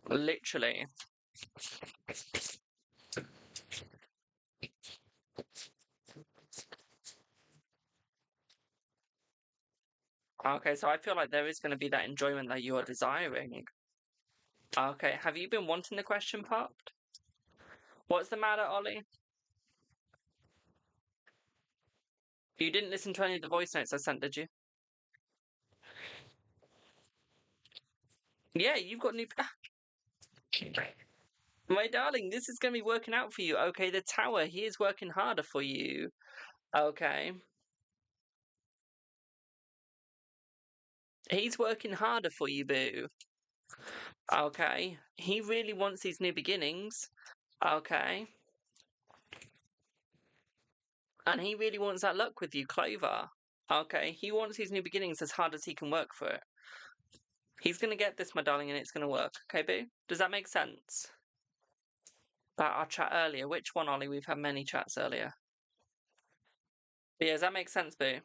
Literally. Okay, so I feel like there is going to be that enjoyment that you are desiring. Okay, have you been wanting the question popped? What's the matter, Ollie? You didn't listen to any of the voice notes I sent, did you? Yeah, you've got new. My darling, this is going to be working out for you. Okay, the tower, he is working harder for you. Okay. He's working harder for you, boo. Okay. He really wants these new beginnings. Okay. And he really wants that luck with you, Clover. Okay. He wants his new beginnings as hard as he can work for it. He's going to get this, my darling, and it's going to work. Okay, boo? Does that make sense? About our chat earlier. Which one, Ollie? We've had many chats earlier. But yeah, does that make sense, boo?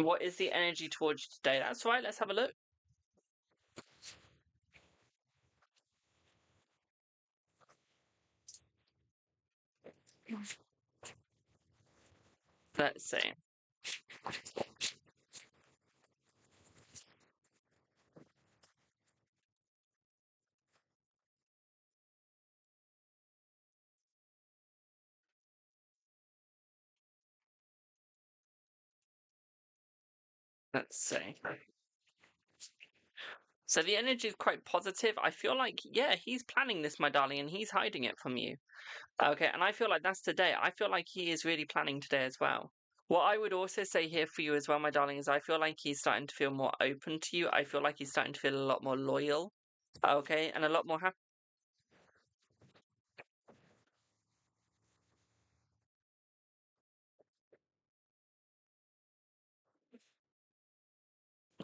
What is the energy towards you today? That's right, let's have a look. Let's see. Let's see. So the energy is quite positive. I feel like, yeah, he's planning this, my darling, and he's hiding it from you. Okay, and I feel like that's today. I feel like he is really planning today as well. What I would also say here for you as well, my darling, is I feel like he's starting to feel more open to you. I feel like he's starting to feel a lot more loyal. Okay, and a lot more happy.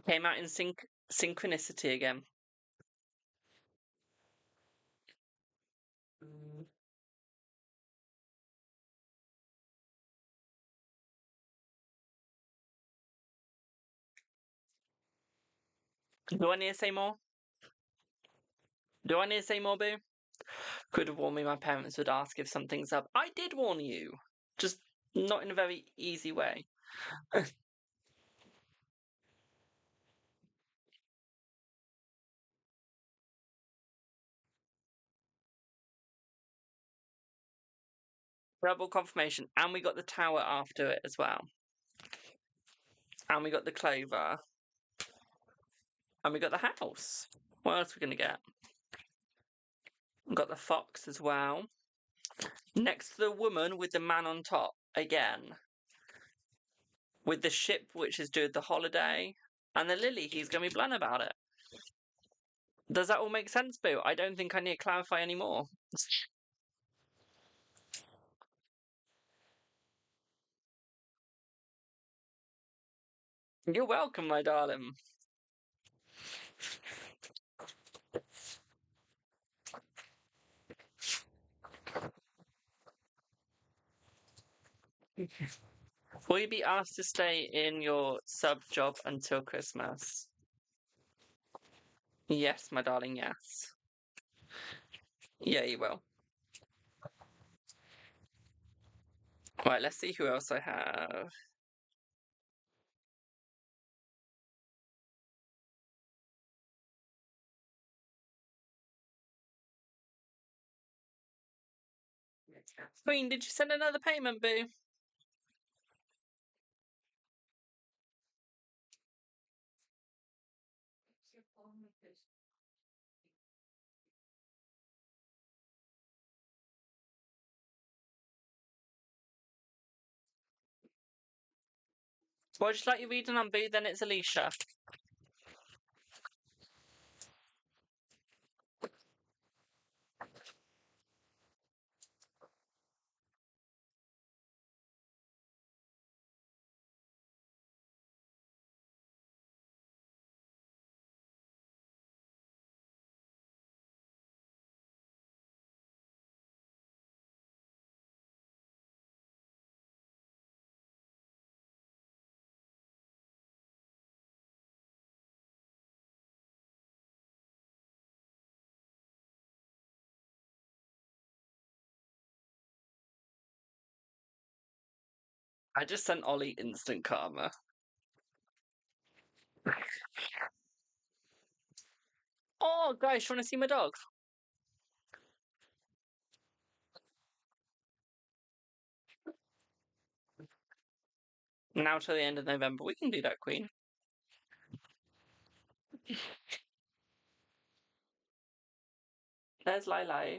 Came out in synchronicity again. Do I need to say more? Do I need to say more, boo? Could have warned me my parents would ask if something's up. I did warn you. Just not in a very easy way. Double confirmation. And we got the tower after it as well. And we got the clover. And we got the house. What else are we going to get? We got the fox as well. Next to the woman with the man on top again. With the ship which is doing the holiday. And the lily, he's going to be blunt about it. Does that all make sense, Boo? I don't think I need to clarify anymore. You're welcome, my darling. Will you be asked to stay in your sub job until Christmas? Yes, my darling, yes. Yeah, you will. Right, let's see who else I have. Queen, did you send another payment, boo? Well, just like you reading on boo, then it's Alicia. I just sent Ollie instant karma. Oh, guys, you want to see my dog? Now till the end of November. We can do that, Queen. There's Lila.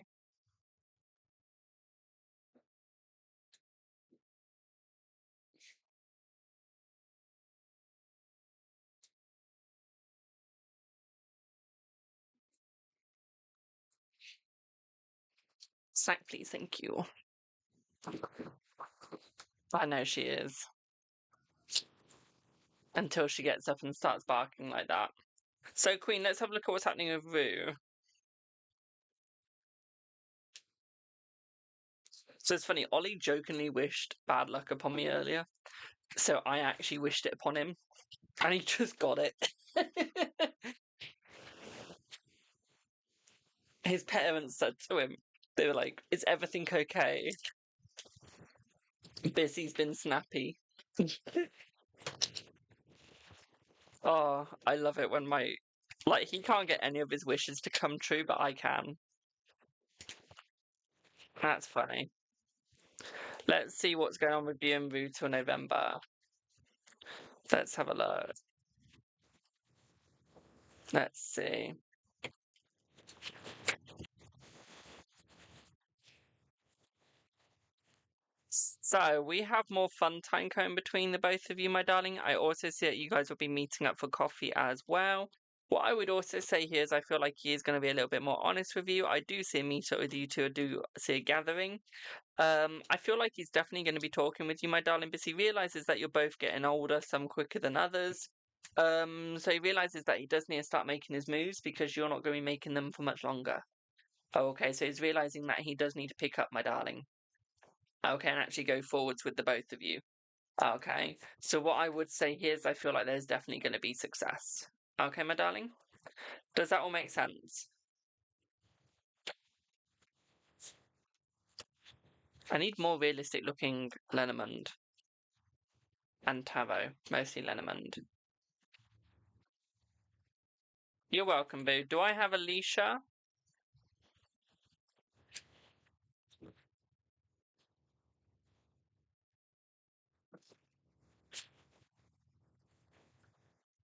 Snack, please, thank you. I know she is. Until she gets up and starts barking like that. So, Queen, let's have a look at what's happening with Rue. So it's funny, Ollie jokingly wished bad luck upon me earlier. So I actually wished it upon him. And he just got it. His parents said to him, they were like, "Is everything okay?" Bussy's been snappy. Oh, I love it when he can't get any of his wishes to come true, but I can. That's funny. Let's see what's going on with you and Rue till November. Let's have a look. Let's see. So we have more fun time coming between the both of you, my darling. I also see that you guys will be meeting up for coffee as well. What I would also say here is I feel like he is going to be a little bit more honest with you. I do see a meetup with you two. I do see a gathering. I feel like he's definitely going to be talking with you, my darling, because he realizes that you're both getting older, some quicker than others. So he realizes that he does need to start making his moves because you're not going to be making them for much longer. Okay, so he's realizing that he does need to pick up, my darling. Okay, and actually go forwards with the both of you. Okay, so what I would say here is I feel like there's definitely going to be success. Okay, my darling? Does that all make sense? I need more realistic looking Lenormand and Tavo, mostly Lenormand. You're welcome, boo. Do I have Alicia?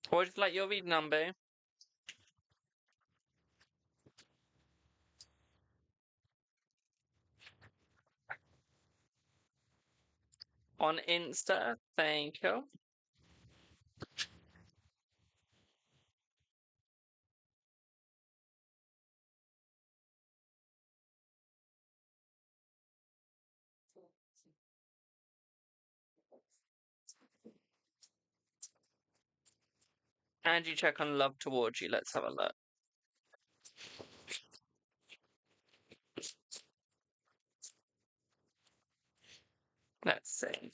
What is like your read number? On Insta, thank you. And you check on love towards you. Let's have a look. Let's see.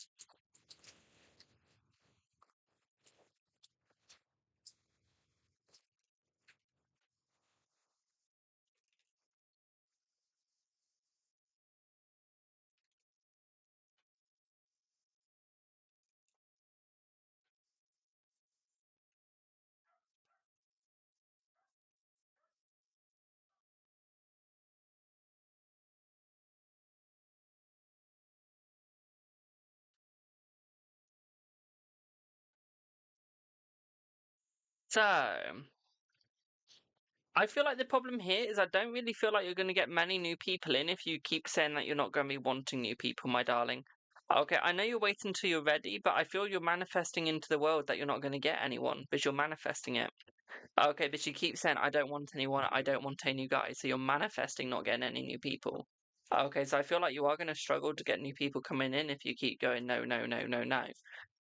So, I feel like the problem here is I don't really feel like you're going to get many new people in if you keep saying that you're not going to be wanting new people, my darling. Okay, I know you're waiting until you're ready, but I feel you're manifesting into the world that you're not going to get anyone, but you're manifesting it. Okay, but you keep saying, I don't want anyone, I don't want any new guys, so you're manifesting not getting any new people. Okay, so I feel like you are going to struggle to get new people coming in if you keep going, no, no, no, no, no.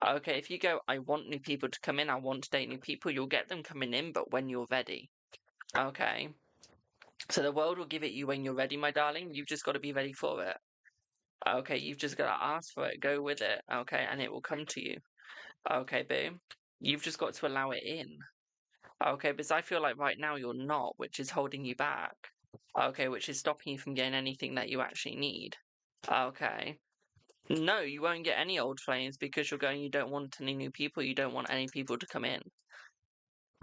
Okay, if you go, I want new people to come in, I want to date new people, you'll get them coming in, but when you're ready. Okay. So the world will give it you when you're ready, my darling. You've just got to be ready for it. Okay, you've just got to ask for it, go with it, okay, and it will come to you. Okay, boo. You've just got to allow it in. Okay, because I feel like right now you're not, which is holding you back. Okay, which is stopping you from getting anything that you actually need. Okay. No, you won't get any old flames because you're going, you don't want any new people, you don't want any people to come in.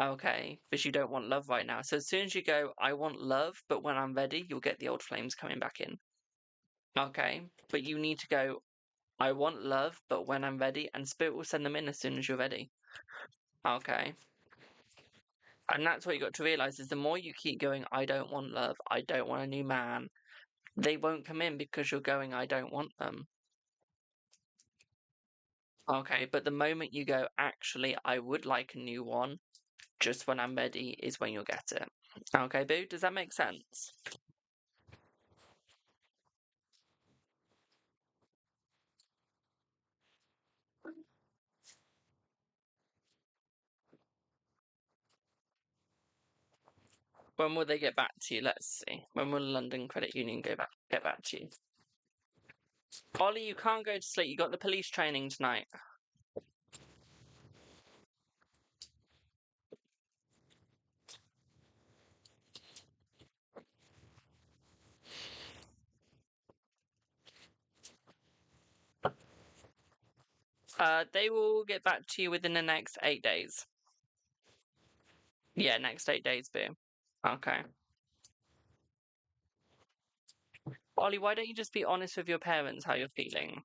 Okay, because you don't want love right now. So as soon as you go, I want love, but when I'm ready, you'll get the old flames coming back in. Okay, but you need to go, I want love, but when I'm ready, and Spirit will send them in as soon as you're ready. Okay. And that's what you got to realize is the more you keep going, I don't want love, I don't want a new man, they won't come in because you're going, I don't want them. Okay, but the moment you go, actually, I would like a new one, just when I'm ready is when you'll get it. Okay, Boo, does that make sense? When will they get back to you? Let's see. When will London Credit Union get back to you? Ollie, you can't go to sleep. You got the police training tonight. They will get back to you within the next 8 days. Yeah, next 8 days, Boo. Okay. Ollie, why don't you just be honest with your parents how you're feeling?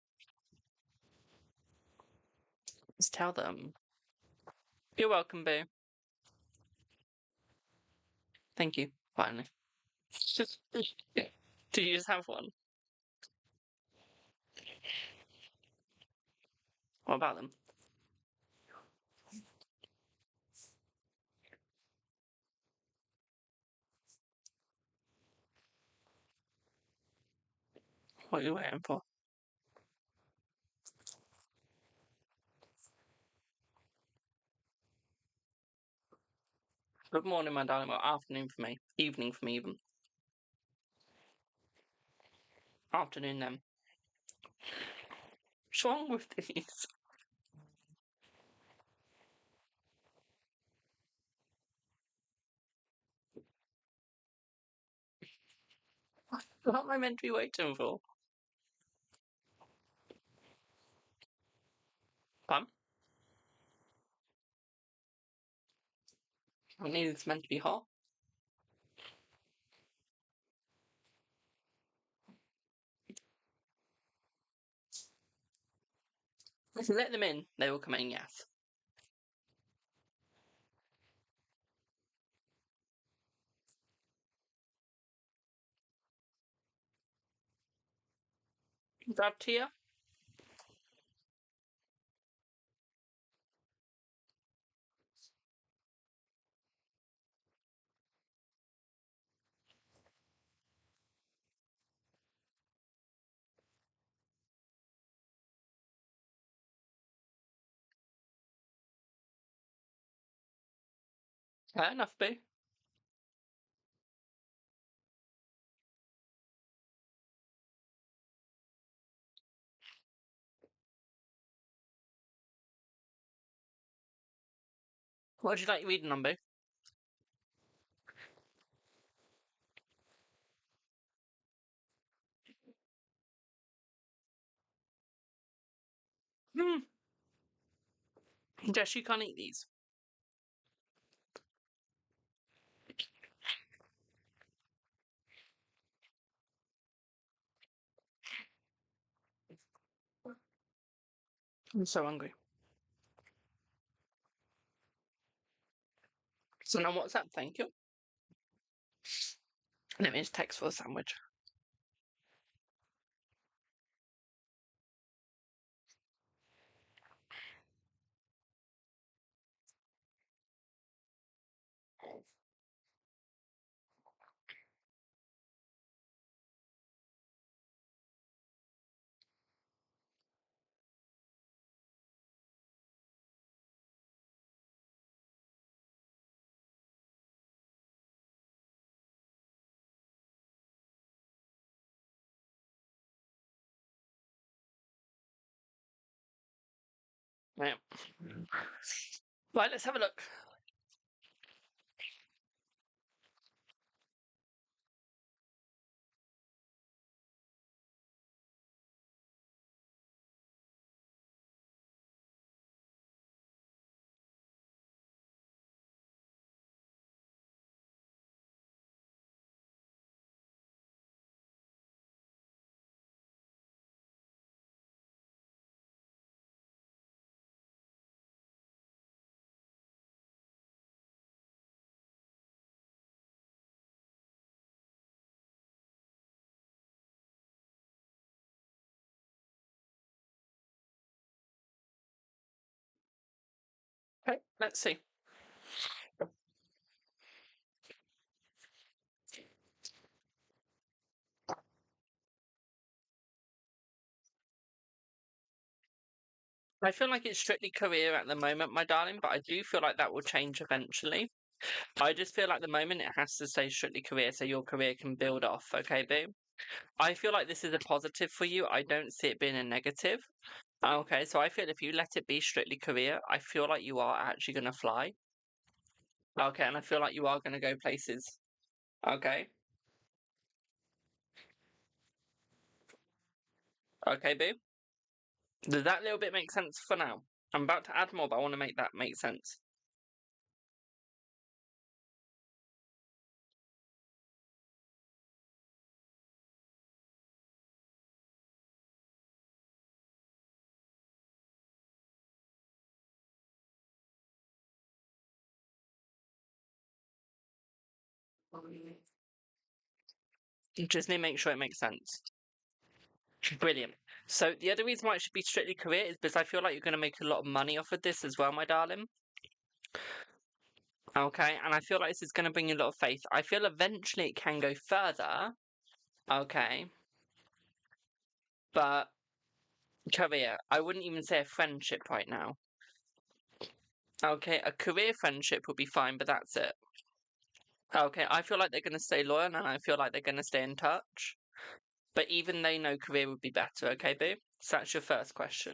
Just tell them. You're welcome, Boo. Thank you. Finally. Do you just have one? What about them? What are you waiting for? Good morning, my darling. Well, afternoon for me. Evening for me, even. Afternoon, then. What's wrong with these? What am I meant to be waiting for? Pam? I mean, it's meant to be hot. Let them in. They will come in, yes. Grab Tia? Fair enough, Boo. What would you like reading on, Boo? Hmm. Jess, you can't eat these. I'm so hungry. So now what's that? Thank you. Let me just text for a sandwich. Right. Right, let's have a look. Let's see. I feel like it's strictly career at the moment, my darling, but I do feel like that will change eventually. I just feel like at the moment it has to stay strictly career so your career can build off, okay, boo? I feel like this is a positive for you. I don't see it being a negative. Okay, so I feel if you let it be strictly career, I feel like you are actually going to fly. Okay, and I feel like you are going to go places. Okay. Okay, boo. Does that little bit make sense for now? I'm about to add more, but I want to make that make sense. You just need to make sure it makes sense. Brilliant. So the other reason why it should be strictly career is because I feel like you're going to make a lot of money off of this as well, my darling. Okay, and I feel like this is going to bring you a lot of faith. I feel eventually it can go further. Okay, but career, I wouldn't even say a friendship right now. Okay, a career friendship would be fine, but that's it. Okay, I feel like they're going to stay loyal and I feel like they're going to stay in touch. But even they know career would be better, okay, boo? So that's your first question.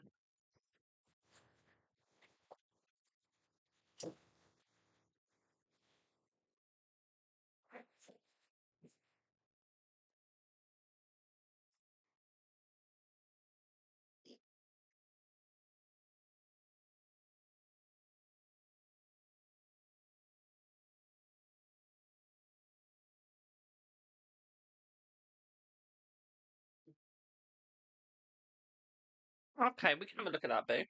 Okay, we can have a look at that, boo.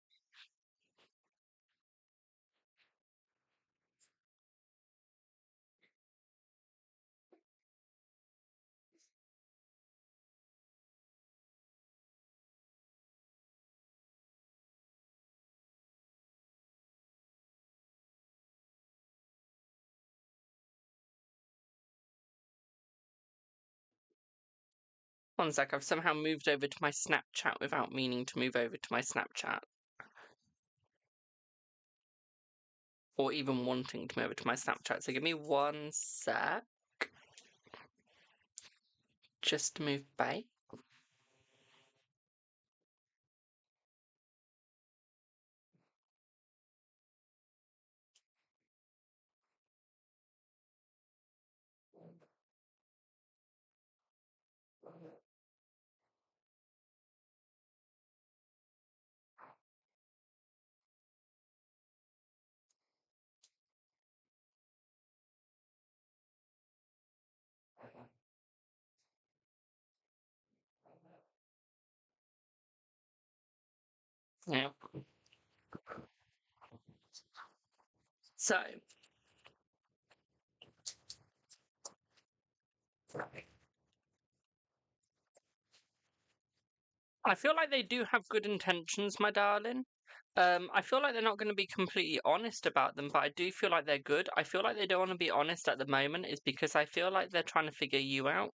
One sec, I've somehow moved over to my Snapchat without meaning to move over to my Snapchat. Or even wanting to move over to my Snapchat. So give me one sec. Just to move back. Yeah. So, I feel like they do have good intentions, my darling. I feel like they're not going to be completely honest about them, but I do feel like they're good. I feel like they don't want to be honest at the moment, is because I feel like they're trying to figure you out,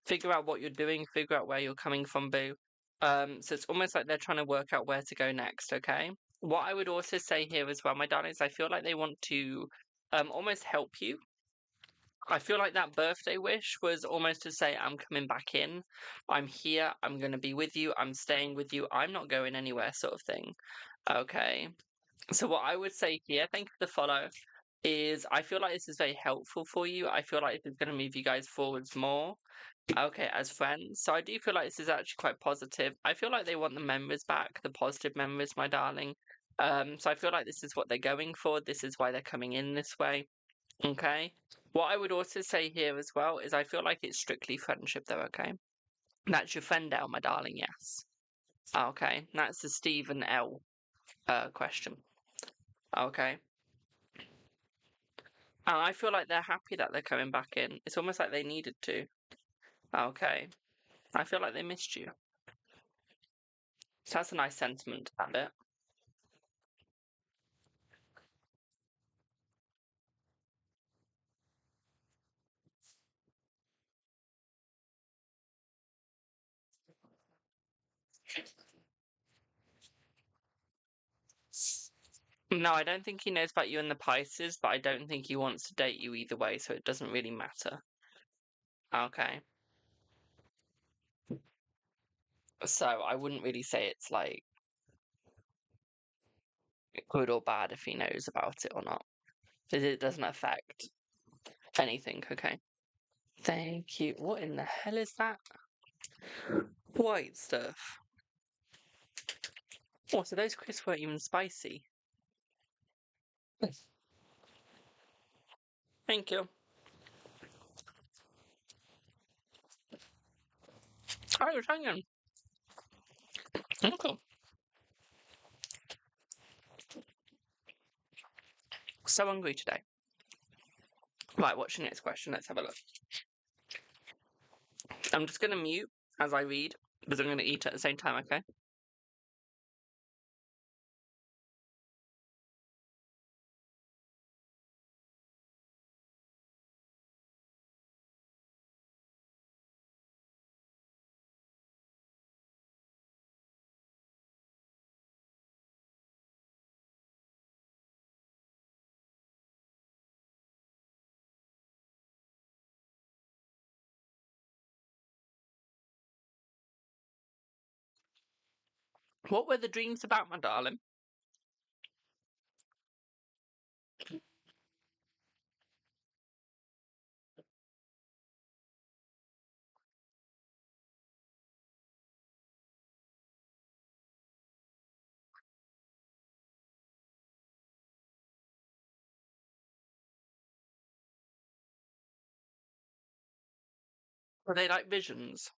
figure out what you're doing, figure out where you're coming from, boo. So it's almost like they're trying to work out where to go next, okay? What I would also say here as well, my darling, is I feel like they want to almost help you. I feel like that birthday wish was almost to say, I'm coming back in, I'm here, I'm going to be with you, I'm staying with you, I'm not going anywhere, sort of thing. Okay. So, what I would say here, thank you for the follow, is I feel like this is very helpful for you. I feel like this is going to move you guys forwards more. Okay, as friends. So, I do feel like this is actually quite positive. I feel like they want the memories back, the positive memories, my darling. So, I feel like this is what they're going for. This is why they're coming in this way. Okay. What I would also say here as well is I feel like it's strictly friendship, though, okay? That's your friend L, my darling, yes. Okay, that's the Stephen L question. Okay. And I feel like they're happy that they're coming back in. It's almost like they needed to. Okay. I feel like they missed you. So that's a nice sentiment, that bit. No, I don't think he knows about you and the Pisces, but I don't think he wants to date you either way, so it doesn't really matter. Okay. So I wouldn't really say it's like good or bad if he knows about it or not. Because it doesn't affect anything, okay? Thank you. What in the hell is that? White stuff. Oh, so those crisps weren't even spicy. Thank you. Irish onion. Okay. So hungry today. Right, what's your next question? Let's have a look. I'm just going to mute as I read, because I'm going to eat at the same time, okay? What were the dreams about, my darling? Were they like visions?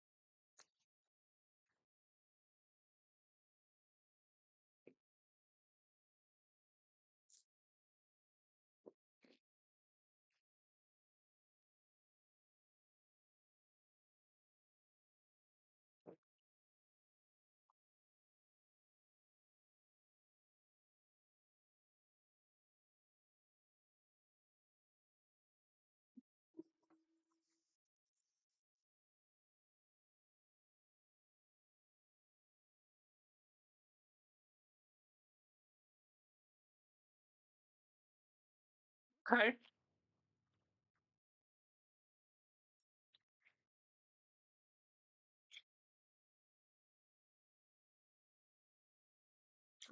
Okay.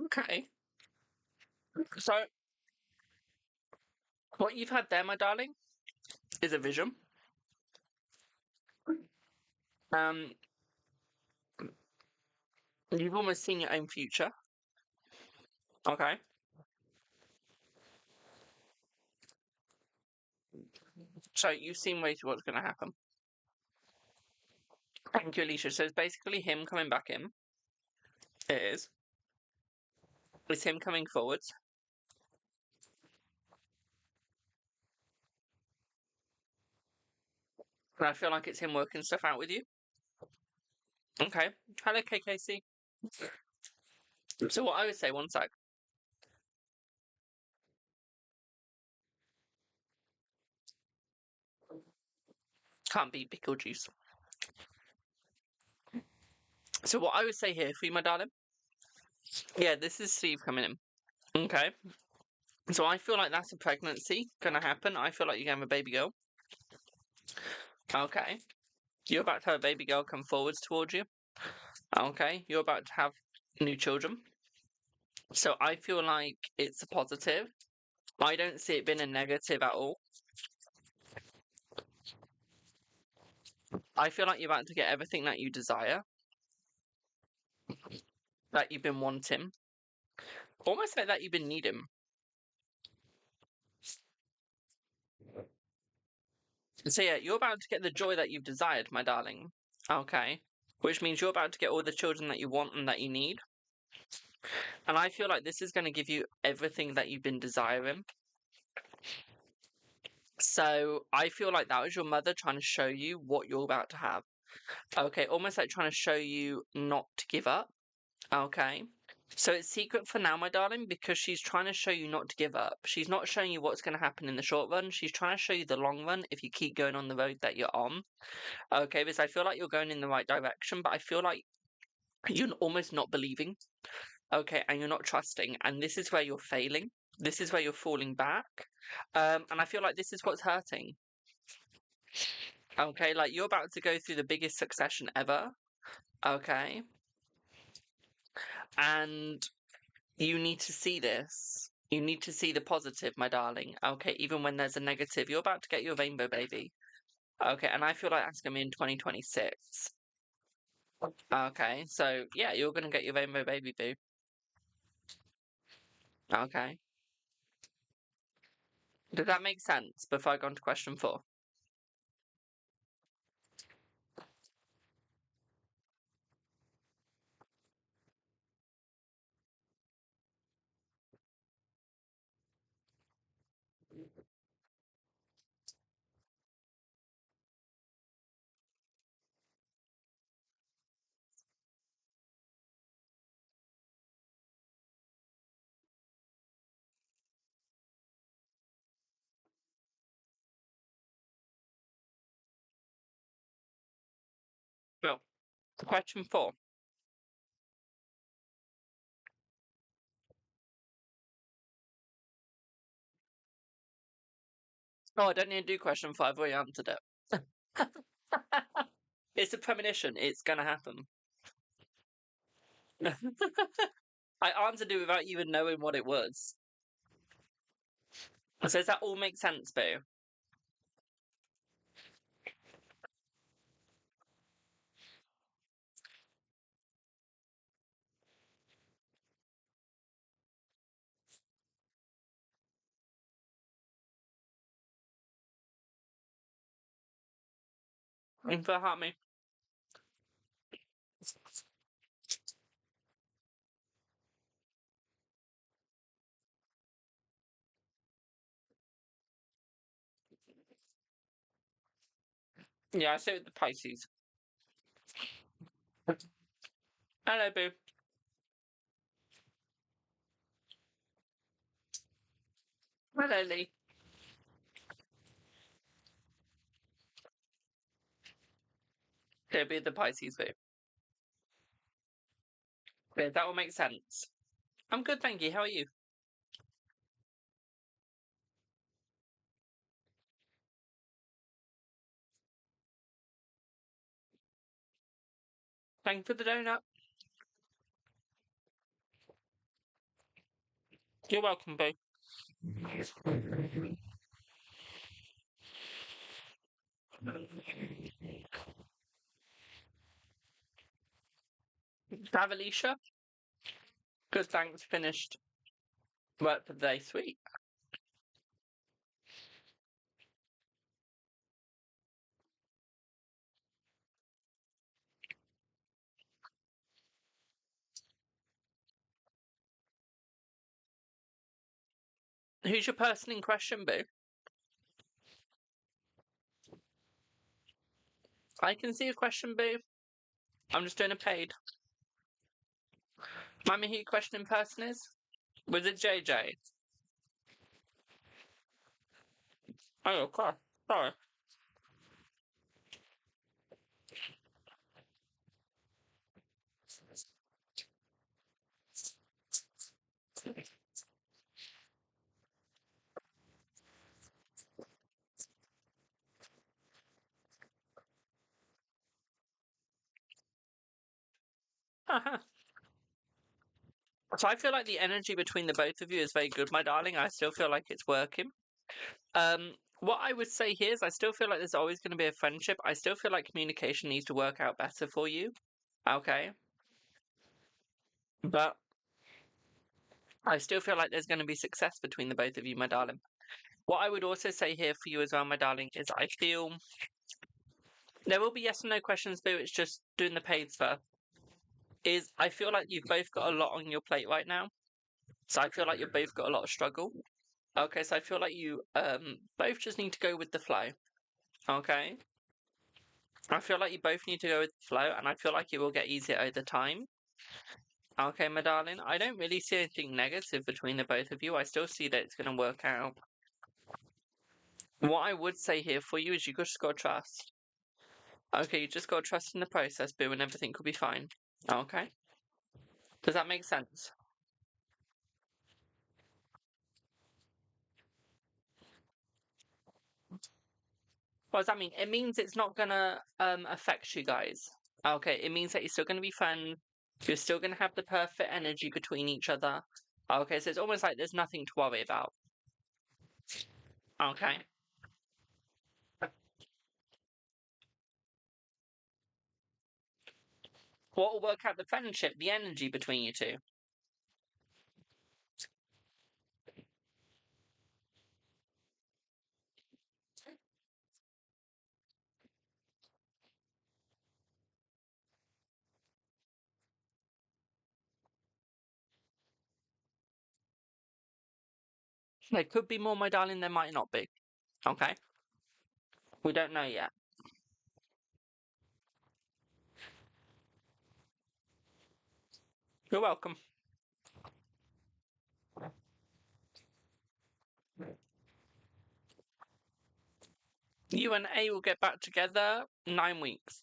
Okay. So, what you've had there, my darling, is a vision. Um, you've almost seen your own future. Okay. So you've seen way to what's going to happen. Thank you, Alicia. So it's basically him coming back in. It is. It's him coming forwards. And I feel like it's him working stuff out with you. Okay. Hello, KKC. So what I would say, one sec. Can't beat pickle juice. So what I would say here for you, my darling. Yeah, this is Steve coming in. Okay. So I feel like that's a pregnancy gonna happen. I feel like you're gonna have a baby girl. Okay. You're about to have a baby girl come forwards towards you. Okay. You're about to have new children. So I feel like it's a positive. I don't see it being a negative at all. I feel like you're about to get everything that you desire, that you've been wanting, almost like that you've been needing. So yeah, you're about to get the joy that you've desired, my darling. Okay. Which means you're about to get all the children that you want and that you need. And I feel like this is going to give you everything that you've been desiring. So I feel like that was your mother trying to show you what you're about to have. Okay, almost like trying to show you not to give up. Okay. So it's secret for now, my darling, because she's trying to show you not to give up. She's not showing you what's going to happen in the short run. She's trying to show you the long run if you keep going on the road that you're on. Okay, because I feel like you're going in the right direction, but I feel like you're almost not believing, okay, and you're not trusting, and this is where you're failing. This is where you're falling back, and I feel like this is what's hurting. Okay, like you're about to go through the biggest succession ever, okay, and you need to see this. You need to see the positive, my darling. Okay, even when there's a negative, you're about to get your rainbow baby. Okay, and I feel like that's gonna be in 2026. Okay, so yeah, you're gonna get your rainbow baby boo. Okay. Does that make sense before I go on to question 4? Well, question 4. Oh, I don't need to do question 5. I've already answered it. It's a premonition. It's gonna happen. I answered it without even knowing what it was. So does that all make sense, Boo? For heart me. Yeah, I say with the Pisces. Hello, Boo. Hello, Lee. It'll be the Pisces, Boo. Yeah, that will make sense. I'm good, thank you. How are you? Thank you for the donut. You're welcome, Boo. Have Alicia? Good, thanks. Finished work for the day. Sweet. Who's your person in question, Boo? I can see a question, Boo. I'm just doing a paid. Mind me who your question in person is? Was it JJ? Oh, okay. Sorry. So I feel like the energy between the both of you is very good, my darling. I still feel like it's working. What I would say here is I still feel like there's always going to be a friendship. I still feel like communication needs to work out better for you. Okay. But I still feel like there's going to be success between the both of you, my darling. What I would also say here for you as well, my darling, is I feel there will be yes and no questions, but it's just doing the pays first. I feel like you've both got a lot on your plate right now. So I feel like you've both got a lot of struggle. Okay, so I feel like you both just need to go with the flow. Okay? I feel like you both need to go with the flow, and I feel like it will get easier over time. Okay, my darling. I don't really see anything negative between the both of you. I still see that it's going to work out. What I would say here for you is you just got to trust. Okay, you just got to trust in the process, boo, and everything will be fine. Okay. Does that make sense? What does that mean? It means it's not gonna affect you guys. Okay, it means that you're still gonna be fun. You're still gonna have the perfect energy between each other. Okay, so it's almost like there's nothing to worry about. Okay. What will work out the friendship, the energy between you two? There could be more, my darling, there might not be. Okay? We don't know yet. You're welcome. You and A will get back together 9 weeks.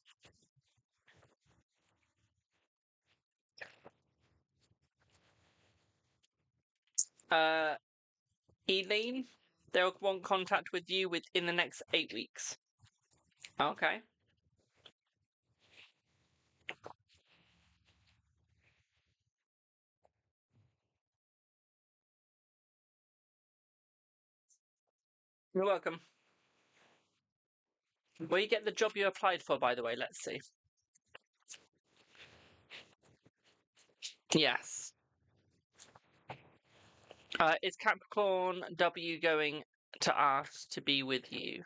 Eileen, they'll want contact with you within the next 8 weeks. Okay. You're welcome. Will you get the job you applied for, by the way? Let's see. Yes. Is Capricorn W going to ask to be with you?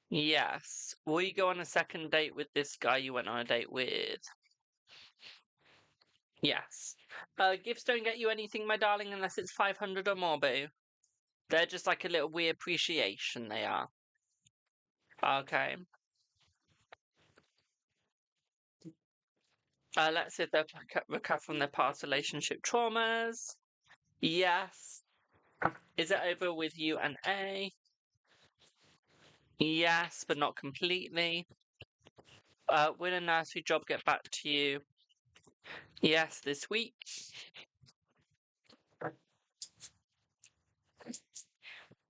Yes. Will you go on a second date with this guy you went on a date with? Yes. Gifts don't get you anything, my darling, unless it's 500 or more, boo. They're just like a little wee appreciation, they are. Okay. Let's see if they've recovered from their past relationship traumas. Yes. Is it over with you and A? Yes, but not completely. Will a nursery job get back to you? Yes, this week.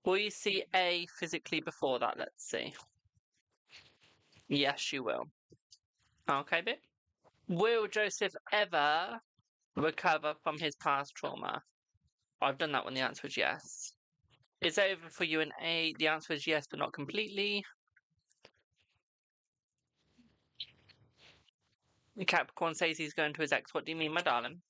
Will you see A physically before that? Let's see. Yes, you will. Okay, bit. Will Joseph ever recover from his past trauma? I've done that one. The answer is yes. Is it over for you and A? The answer is yes, but not completely. Capricorn says he's going to his ex. What do you mean, my darling?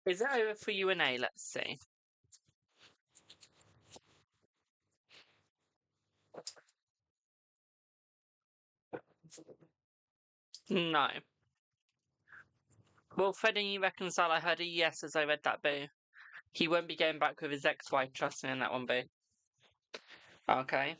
Is it over for you and A? Let's see. No. Will Fred and you reconcile? I heard a yes as I read that, boo. He won't be going back with his ex-wife. Trust me in that one, boo. Okay.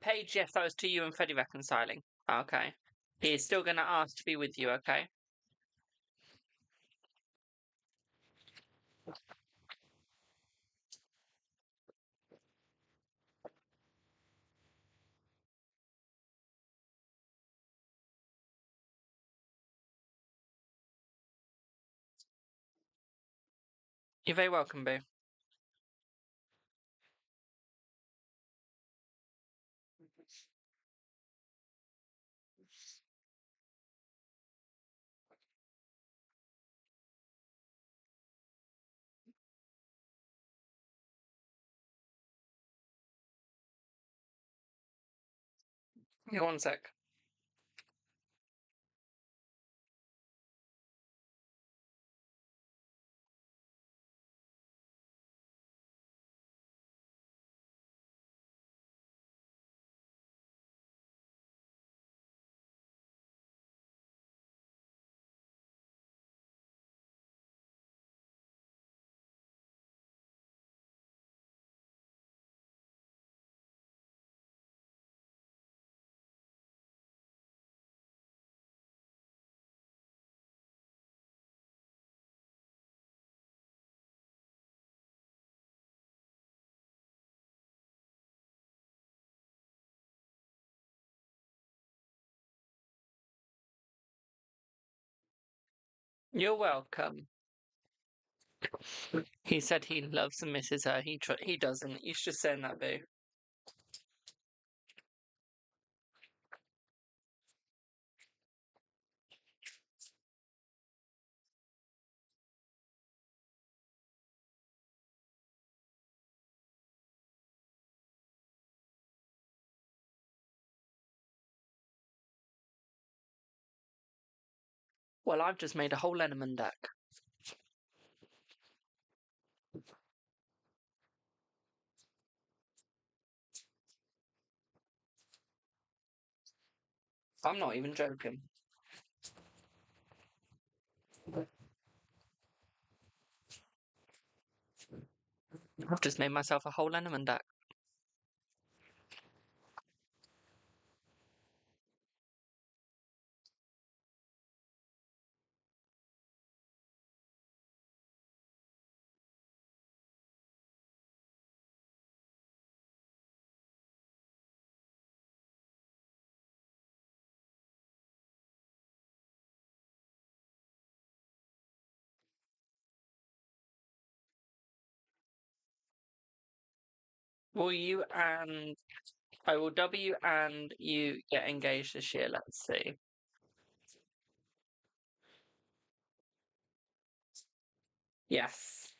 Paige, yes, that was to you and Freddie reconciling. Okay. He's still going to ask to be with you, okay? You're very welcome, Boo. Yeah, one sec. You're welcome. He said he loves and misses her. He doesn't. He's just saying that, Boo. Well, I've just made a whole Enderman deck. I'm not even joking. I've just made myself a whole Enderman deck. Will you and I will W and you get engaged this year? Let's see. Yes.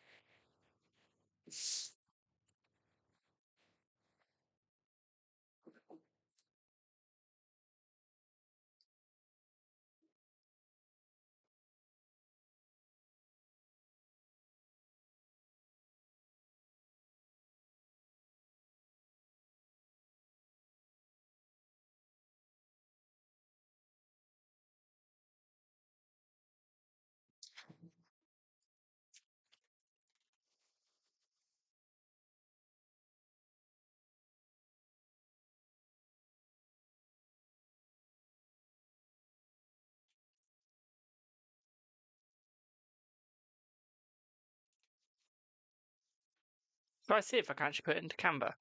So I see if I can actually put it into Canva.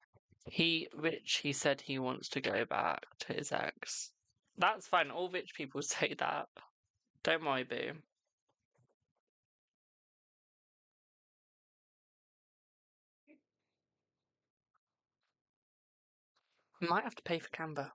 Rich, he said he wants to go back to his ex. That's fine. All rich people say that. Don't worry, Boo. Might have to pay for Canva.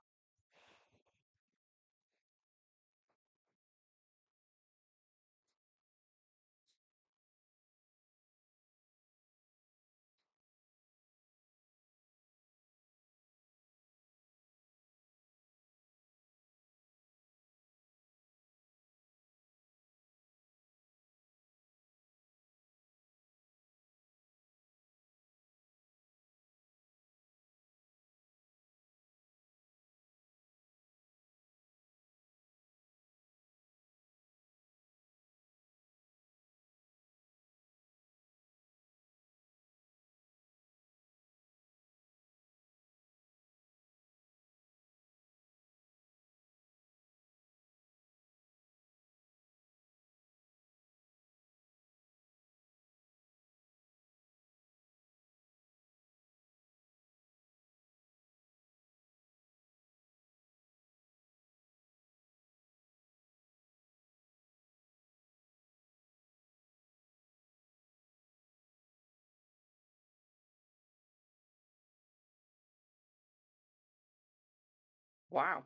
Wow.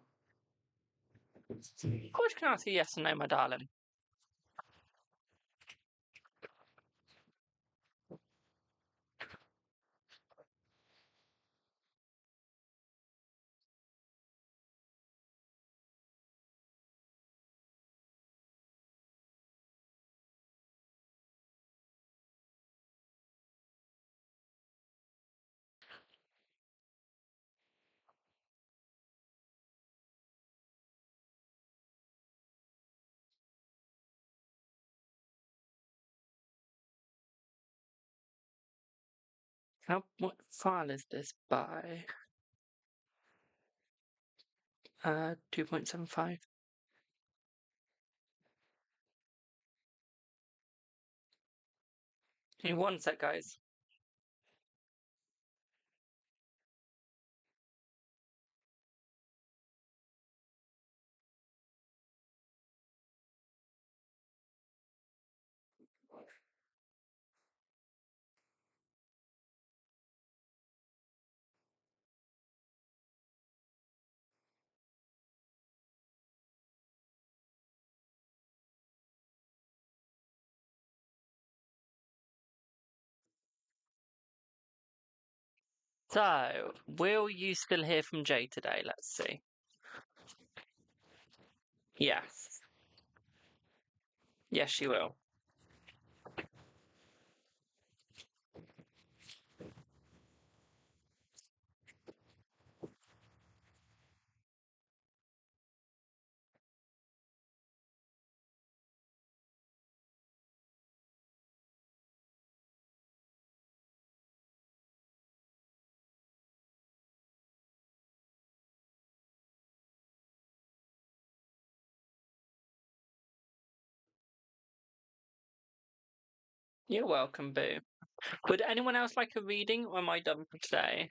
Of course, can I ask you yes or no, my darling? What file is this by? 2.75. Give me one sec, guys. So, will you still hear from Jay today? Let's see. Yes. Yes, she will. You're welcome, Boo. Would anyone else like a reading, or am I done for today?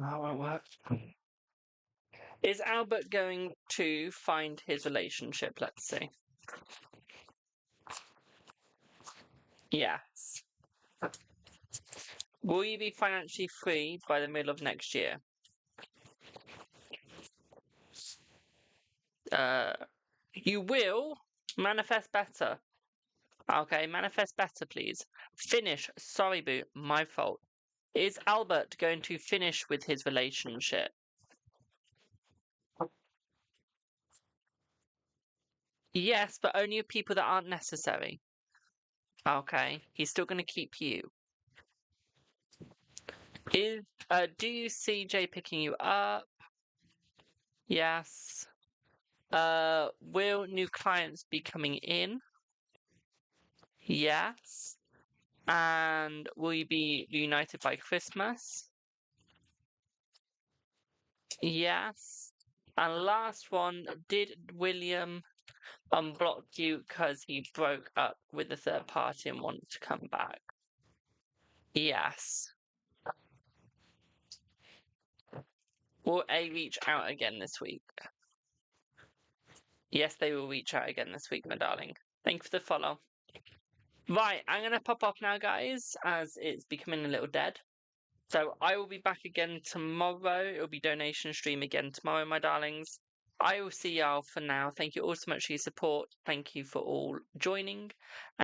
That won't work. Is Albert going to find his relationship? Let's see. Yes. Will you be financially free by the middle of next year? You will manifest better. Okay, manifest better, please. Finish. Sorry, Boo. My fault. Is Albert going to finish with his relationship? Yes, but only with people that aren't necessary. Okay, he's still going to keep you. Is do you see Jay picking you up? Yes. Will new clients be coming in? Yes. And will you be united by Christmas? Yes. And last one, did William unblock you because he broke up with the third party and wanted to come back? Yes. Will A reach out again this week? Yes, they will reach out again this week, my darling. Thank you for the follow. Right, I'm going to pop off now, guys, as it's becoming a little dead. So I will be back again tomorrow. It'll be donation stream again tomorrow, my darlings. I will see y'all for now. Thank you all so much for your support. Thank you for all joining.